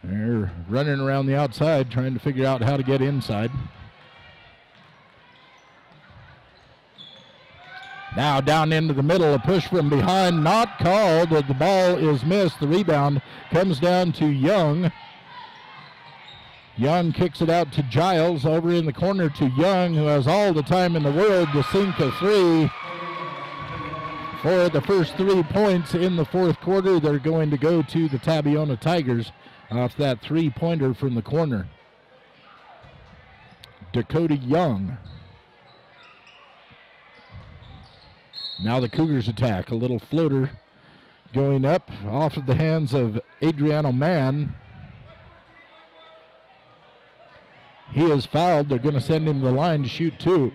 They're running around the outside trying to figure out how to get inside. Now down into the middle, a push from behind, not called. The ball is missed. The rebound comes down to Young. Young kicks it out to Giles, over in the corner to Young, who has all the time in the world to sink a three. For the first 3 points in the fourth quarter, they're going to go to the Tabiona Tigers off that three-pointer from the corner. Dakota Young. Now the Cougars attack. A little floater going up off of the hands of Adriano Mann. He is fouled. They're going to send him to the line to shoot two.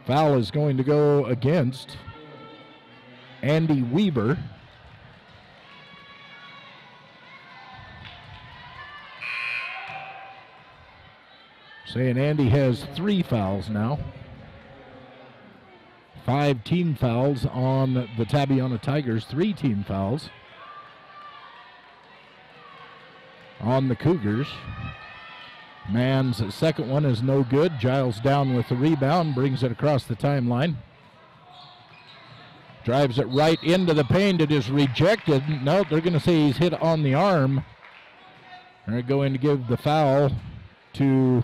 Foul is going to go against Andy Weaver. Saying Andy has 3 fouls now. 5 team fouls on the Tabiona Tigers, 3 team fouls on the Cougars. Mann's second one is no good. Giles down with the rebound, brings it across the timeline. Drives it right into the paint. It is rejected. No, they're going to say he's hit on the arm. They're going to give the foul to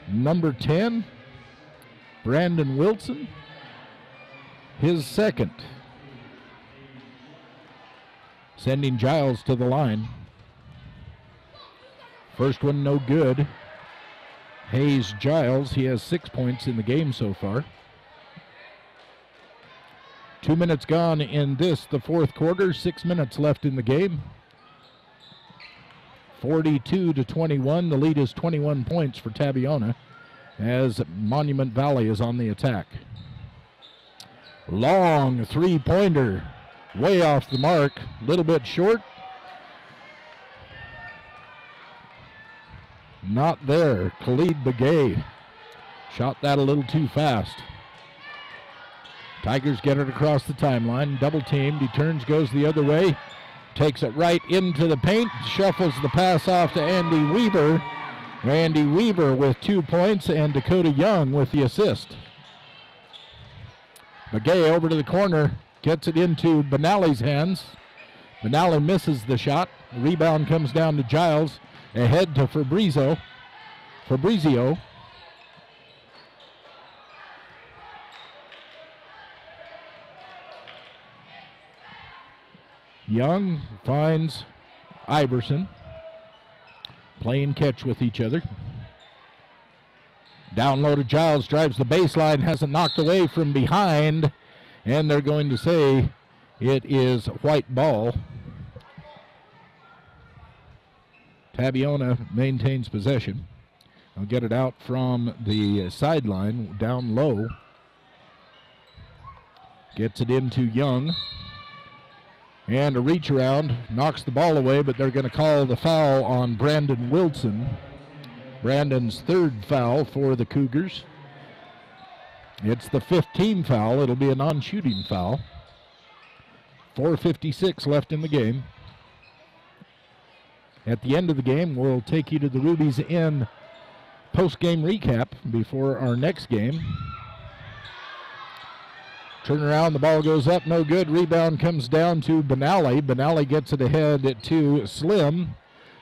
number 10, Brandon Wilson, his second. Sending Giles to the line. First one no good. Hayes Giles, he has 6 points in the game so far. 2 minutes gone in this, the fourth quarter. 6 minutes left in the game. 42-21. The lead is 21 points for Tabiona as Monument Valley is on the attack. Long three-pointer, way off the mark, a little bit short. Not there. Khalid Begay shot that a little too fast. Tigers get it across the timeline, double teamed. He turns, goes the other way, takes it right into the paint, shuffles the pass off to Andy Weaver. Andy Weaver with 2 points and Dakota Young with the assist. Begay over to the corner, gets it into Benally's hands. Benally misses the shot. The rebound comes down to Giles. Ahead to Fabrizio. Young finds Iverson. Playing catch with each other. Down low to Giles, drives the baseline, has it knocked away from behind, and they're going to say it is white ball. Tabiona maintains possession. They'll get it out from the sideline, down low. Gets it into Young. And a reach around, knocks the ball away, but they're going to call the foul on Brandon Wilson. Brandon's third foul for the Cougars. It's the 15th foul. It'll be a non-shooting foul. 4:56 left in the game. At the end of the game, we'll take you to the Ruby's Inn post-game recap before our next game. Turn around, the ball goes up, no good. Rebound comes down to Benally. Benally gets it ahead to Slim.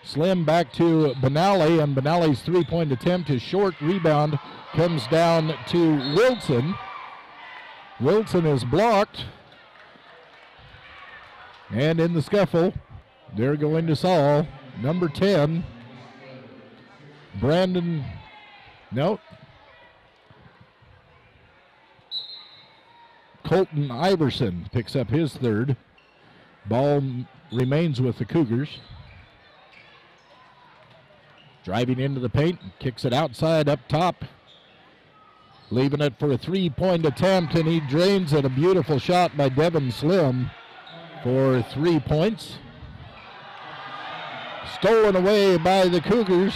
Slim back to Benally, and Benally's three-point attempt is short. Rebound comes down to Wilson. Wilson is blocked. And in the scuffle, they're going to Saul. Number 10, Brandon, no. Colton Iverson picks up his third. Ball remains with the Cougars. Driving into the paint, kicks it outside up top. Leaving it for a three-point attempt, and he drains it. A beautiful shot by Devin Slim for 3 points. Stolen away by the Cougars.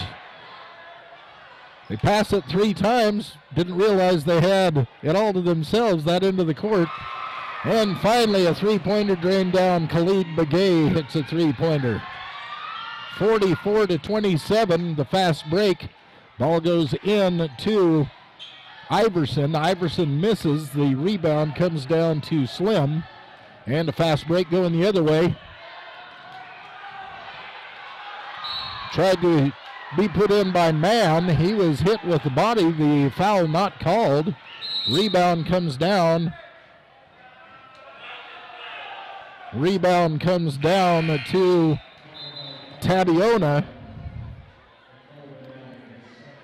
They pass it 3 times, didn't realize they had it all to themselves that end of the court. And finally a three-pointer drained down. Khalid Begay hits a three-pointer. 44-27, the fast break. Ball goes in to Iverson. Iverson misses. The rebound comes down to Slim. And a fast break going the other way. Tried to be put in by Mann. He was hit with the body. The foul not called. Rebound comes down. Rebound comes down to Tabiona.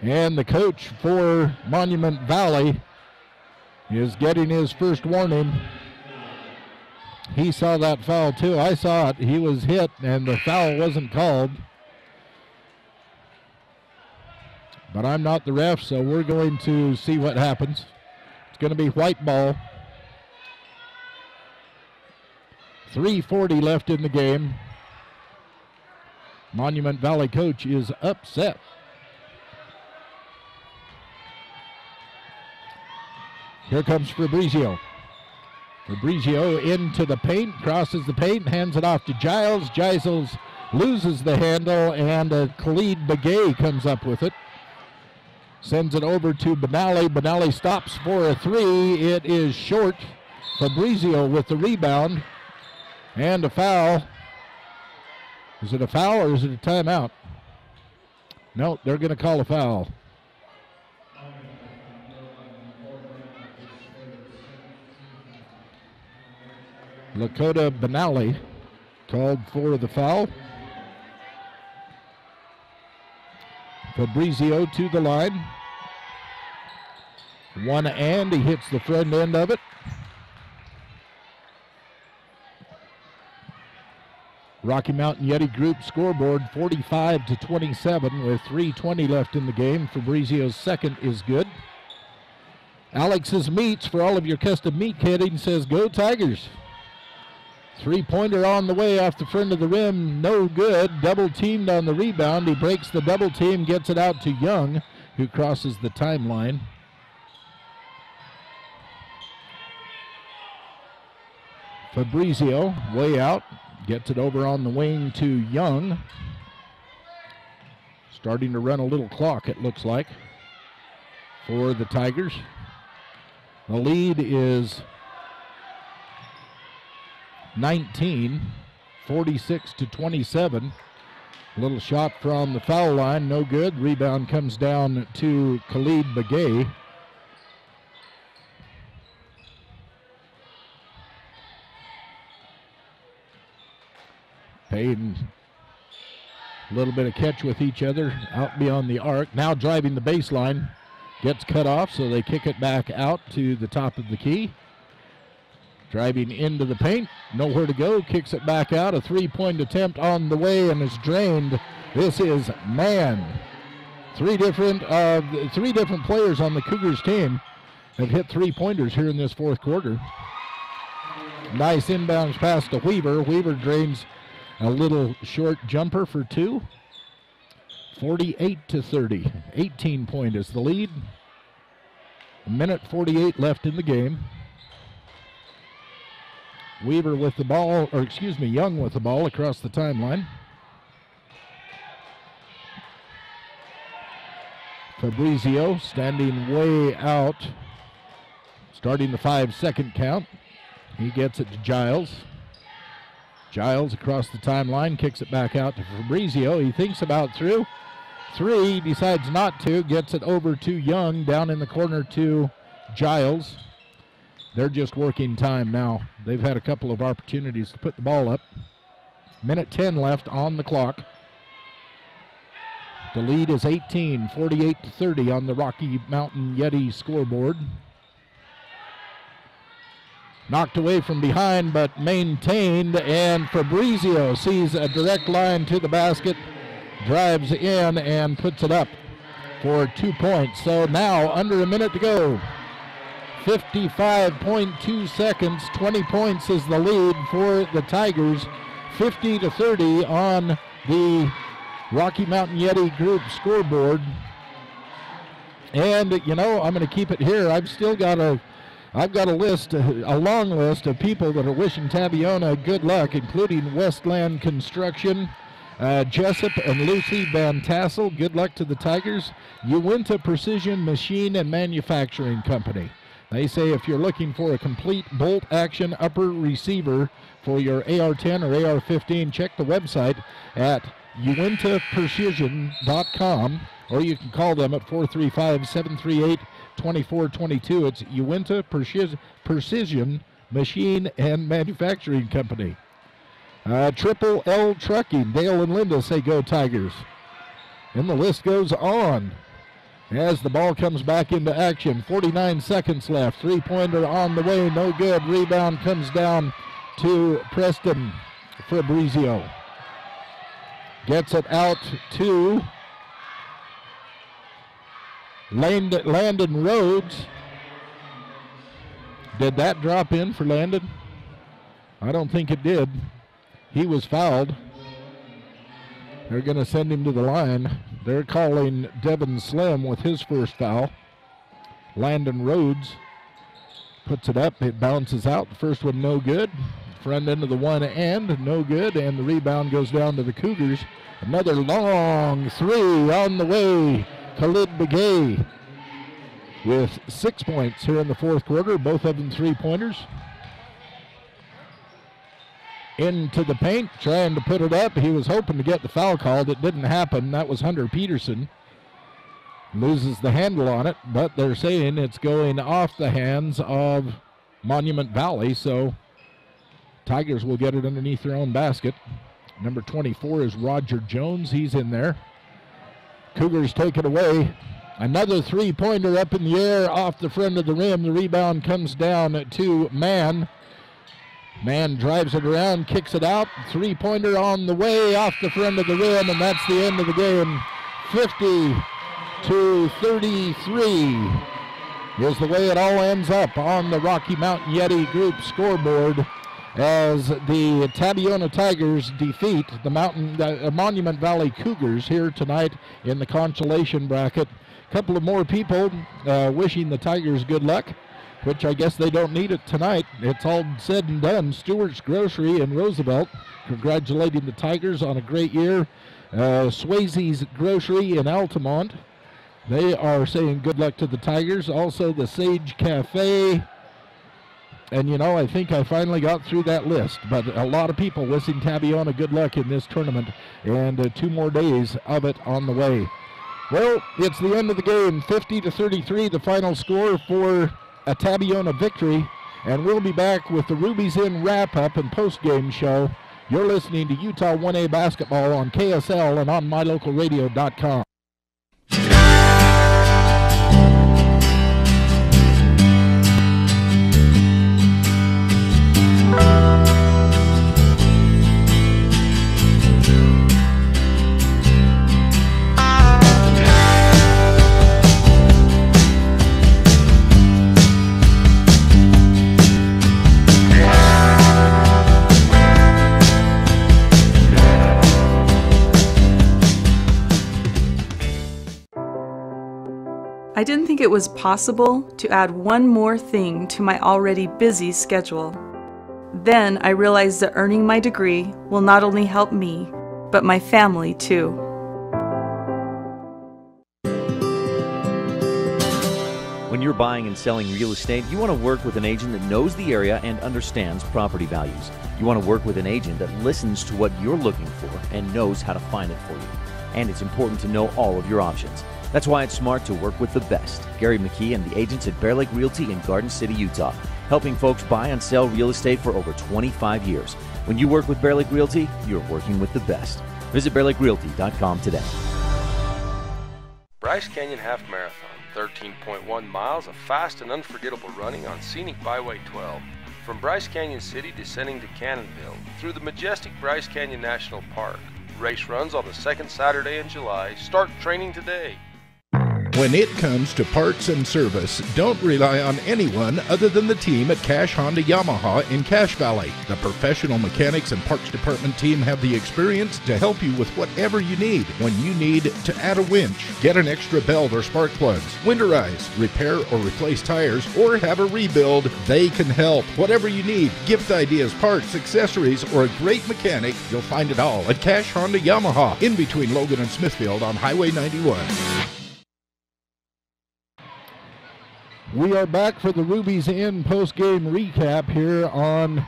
And the coach for Monument Valley is getting his first warning. He saw that foul too. I saw it. He was hit and the foul wasn't called. But I'm not the ref, so we're going to see what happens. It's going to be white ball. 3:40 left in the game. Monument Valley coach is upset. Here comes Fabrizio. Fabrizio into the paint, crosses the paint, hands it off to Giles. Giles loses the handle, and Khalid Begay comes up with it. Sends it over to Benally. Benally stops for a three. It is short. Fabrizio with the rebound. And a foul. Is it a foul or is it a timeout? No, they're going to call a foul. Lakota Benally called for the foul. Fabrizio to the line. One and he hits the front end of it. Rocky Mountain Yeti Group scoreboard 45-27 with 3:20 left in the game. Fabrizio's second is good. Alex's Meats, for all of your custom meat kitting, says go Tigers. Three-pointer on the way off the front of the rim, no good. Double teamed on the rebound. He breaks the double team, gets it out to Young, who crosses the timeline. Fabrizio way out, gets it over on the wing to Young. Starting to run a little clock, it looks like, for the Tigers. The lead is 19, 46-27. Little shot from the foul line, no good. Rebound comes down to Khalid Begay. Payne, a little bit of catch with each other out beyond the arc. Now driving the baseline. Gets cut off, so they kick it back out to the top of the key. Driving into the paint, nowhere to go, kicks it back out. A three-point attempt on the way and is drained. This is man. Three different players on the Cougars team have hit three-pointers here in this fourth quarter. Nice inbounds pass to Weaver. Weaver drains a little short jumper for two. 48-30. 18-point is the lead. A minute 48 left in the game. Weaver with the ball, or excuse me, Young with the ball across the timeline. Fabrizio standing way out, starting the 5-second count. He gets it to Giles. Giles across the timeline, kicks it back out to Fabrizio. He thinks about through. Three, decides not to, gets it over to Young, down in the corner to Giles. They're just working time now. They've had a couple of opportunities to put the ball up. Minute 10 left on the clock. The lead is 18, 48-30 on the Rocky Mountain Yeti scoreboard. Knocked away from behind, but maintained, and Fabrizio sees a direct line to the basket, drives in and puts it up for 2 points. So now under a minute to go. 55.2 seconds, 20 points is the lead for the Tigers. 50-30 on the Rocky Mountain Yeti group scoreboard. And, you know, I'm going to keep it here. I've got a list, a long list of people that are wishing Tabiona good luck, including Westland Construction, Jessup and Lucy Van Tassel. Good luck to the Tigers. Uinta Precision Machine and Manufacturing Company. They say if you're looking for a complete bolt-action upper receiver for your AR-10 or AR-15, check the website at uintaprecision.com, or you can call them at 435-738-2422. It's Uinta Precision Machine and Manufacturing Company. Triple L Trucking, Dale and Linda say go Tigers. And the list goes on as the ball comes back into action. 49 seconds left. Three-pointer on the way, no good. Rebound comes down to Preston Fabrizio. Gets it out to Landon Rhodes. Did that drop in for Landon? I don't think it did. He was fouled. They're going to send him to the line. They're calling Devin Slim with his first foul. Landon Rhodes puts it up. It bounces out. The first one no good. Front end of the one and no good. And the rebound goes down to the Cougars. Another long three on the way. Khalid Begay with 6 points here in the fourth quarter. Both of them three-pointers. Into the paint, trying to put it up. He was hoping to get the foul called. It didn't happen. That was Hunter Peterson. Loses the handle on it, but they're saying it's going off the hands of Monument Valley, so Tigers will get it underneath their own basket. Number 24 is Roger Jones. He's in there. Cougars take it away. Another three-pointer up in the air off the front of the rim. The rebound comes down to Mann. Mann drives it around, kicks it out. Three-pointer on the way off the front of the rim, and that's the end of the game. 50-33 is the way it all ends up on the Rocky Mountain Yeti group scoreboard as the Tabiona Tigers defeat the Monument Valley Cougars here tonight in the consolation bracket. A couple of more people wishing the Tigers good luck, which I guess they don't need it tonight. It's all said and done. Stewart's Grocery in Roosevelt congratulating the Tigers on a great year. Swayze's Grocery in Altamont, they are saying good luck to the Tigers. Also the Sage Cafe. And you know, I think I finally got through that list, but a lot of people wishing Tabiona good luck in this tournament, and 2 more days of it on the way. Well, it's the end of the game. 50-33, the final score for a Tabiona victory, and we'll be back with the Ruby's Inn wrap-up and post-game show. You're listening to Utah 1A basketball on KSL and on mylocalradio.com. I didn't think it was possible to add one more thing to my already busy schedule. Then I realized that earning my degree will not only help me, but my family too. When you're buying and selling real estate, you want to work with an agent that knows the area and understands property values. You want to work with an agent that listens to what you're looking for and knows how to find it for you. And it's important to know all of your options. That's why it's smart to work with the best. Gary McKee and the agents at Bear Lake Realty in Garden City, Utah, helping folks buy and sell real estate for over 25 years. When you work with Bear Lake Realty, you're working with the best. Visit BearLakeRealty.com today. Bryce Canyon Half Marathon, 13.1 miles of fast and unforgettable running on scenic Byway 12. From Bryce Canyon City descending to Cannonville, through the majestic Bryce Canyon National Park. Race runs on the second Saturday in July. Start training today. When it comes to parts and service, don't rely on anyone other than the team at Cash Honda Yamaha in Cache Valley. The professional mechanics and parts department team have the experience to help you with whatever you need. When you need to add a winch, get an extra belt or spark plugs, winterize, repair or replace tires, or have a rebuild, they can help. Whatever you need, gift ideas, parts, accessories, or a great mechanic, you'll find it all at Cash Honda Yamaha in between Logan and Smithfield on Highway 91. We are back for the Ruby's Inn post-game recap here on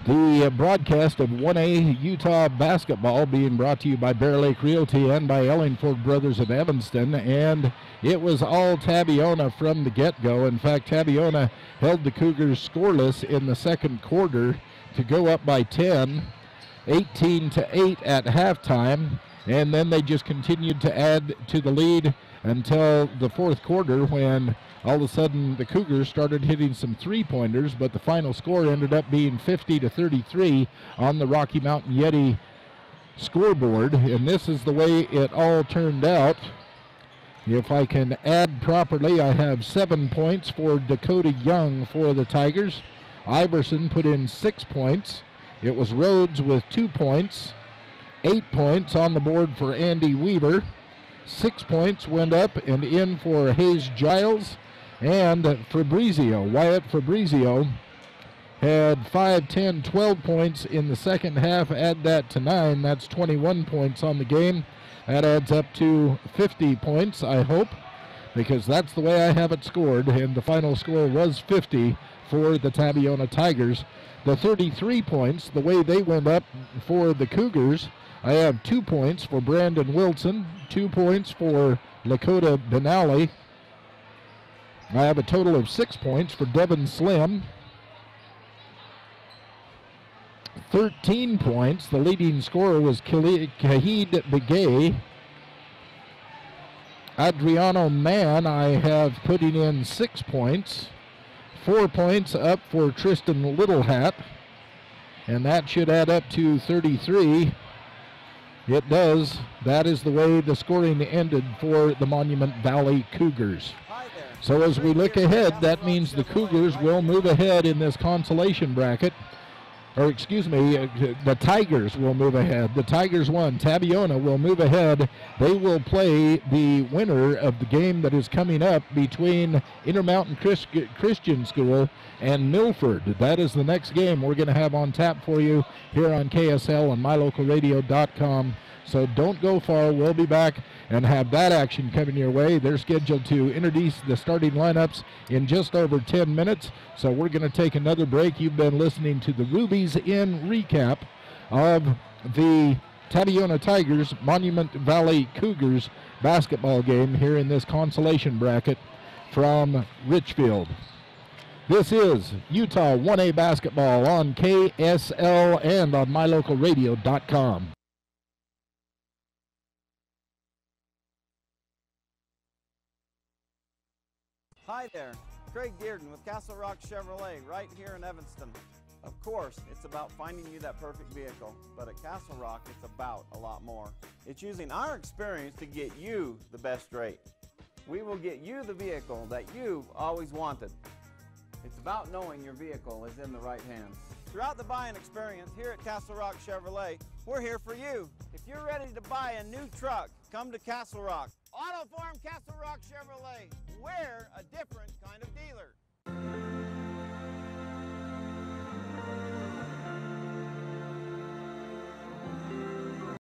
the broadcast of 1A Utah basketball, being brought to you by Bear Lake Realty and by Ellingford Brothers of Evanston. And it was all Tabiona from the get-go. In fact, Tabiona held the Cougars scoreless in the second quarter to go up by 10, 18-8 at halftime. And then they just continued to add to the lead until the fourth quarter, when all of a sudden the Cougars started hitting some three-pointers, but the final score ended up being 50-33 on the Rocky Mountain Yeti scoreboard. And this is the way it all turned out. If I can add properly, I have 7 points for Dakota Young for the Tigers. Iverson put in 6 points. It was Rhodes with 2 points. 8 points on the board for Andy Weaver. 6 points went up and in for Hayes Giles. And Fabrizio, Wyatt Fabrizio, had 5, 10, 12 points in the second half. Add that to 9, that's 21 points on the game. That adds up to 50 points, I hope, because that's the way I have it scored. And the final score was 50 for the Tabiona Tigers. The 33 points, the way they went up for the Cougars, I have 2 points for Brandon Wilson, 2 points for Lakota Benally. I have a total of 6 points for Devin Slim. 13 points. The leading scorer was Kahid Begay. Adriano Mann, I have putting in 6 points. 4 points up for Tristan Littlehat. And that should add up to 33. It does. That is the way the scoring ended for the Monument Valley Cougars. So as we look ahead, that means the Cougars will move ahead in this consolation bracket. Or excuse me, the Tigers will move ahead. The Tigers won. Tabiona will move ahead. They will play the winner of the game that is coming up between Intermountain Christian School and Milford. That is the next game we're going to have on tap for you here on KSL and MyLocalRadio.com. So don't go far. We'll be back and have that action coming your way. They're scheduled to introduce the starting lineups in just over 10 minutes. So we're going to take another break. You've been listening to the Ruby's Inn recap of the Tabiona Tigers Monument Valley Cougars basketball game here in this consolation bracket from Richfield. This is Utah 1A basketball on KSL and on MyLocalRadio.com. Hi there, Craig Dearden with Castle Rock Chevrolet right here in Evanston. Of course, it's about finding you that perfect vehicle, but at Castle Rock, it's about a lot more. It's using our experience to get you the best rate. We will get you the vehicle that you've always wanted. It's about knowing your vehicle is in the right hands. Throughout the buying experience here at Castle Rock Chevrolet, we're here for you. If you're ready to buy a new truck, come to Castle Rock. Auto Farm Castle Rock Chevrolet. We're a different kind of dealer.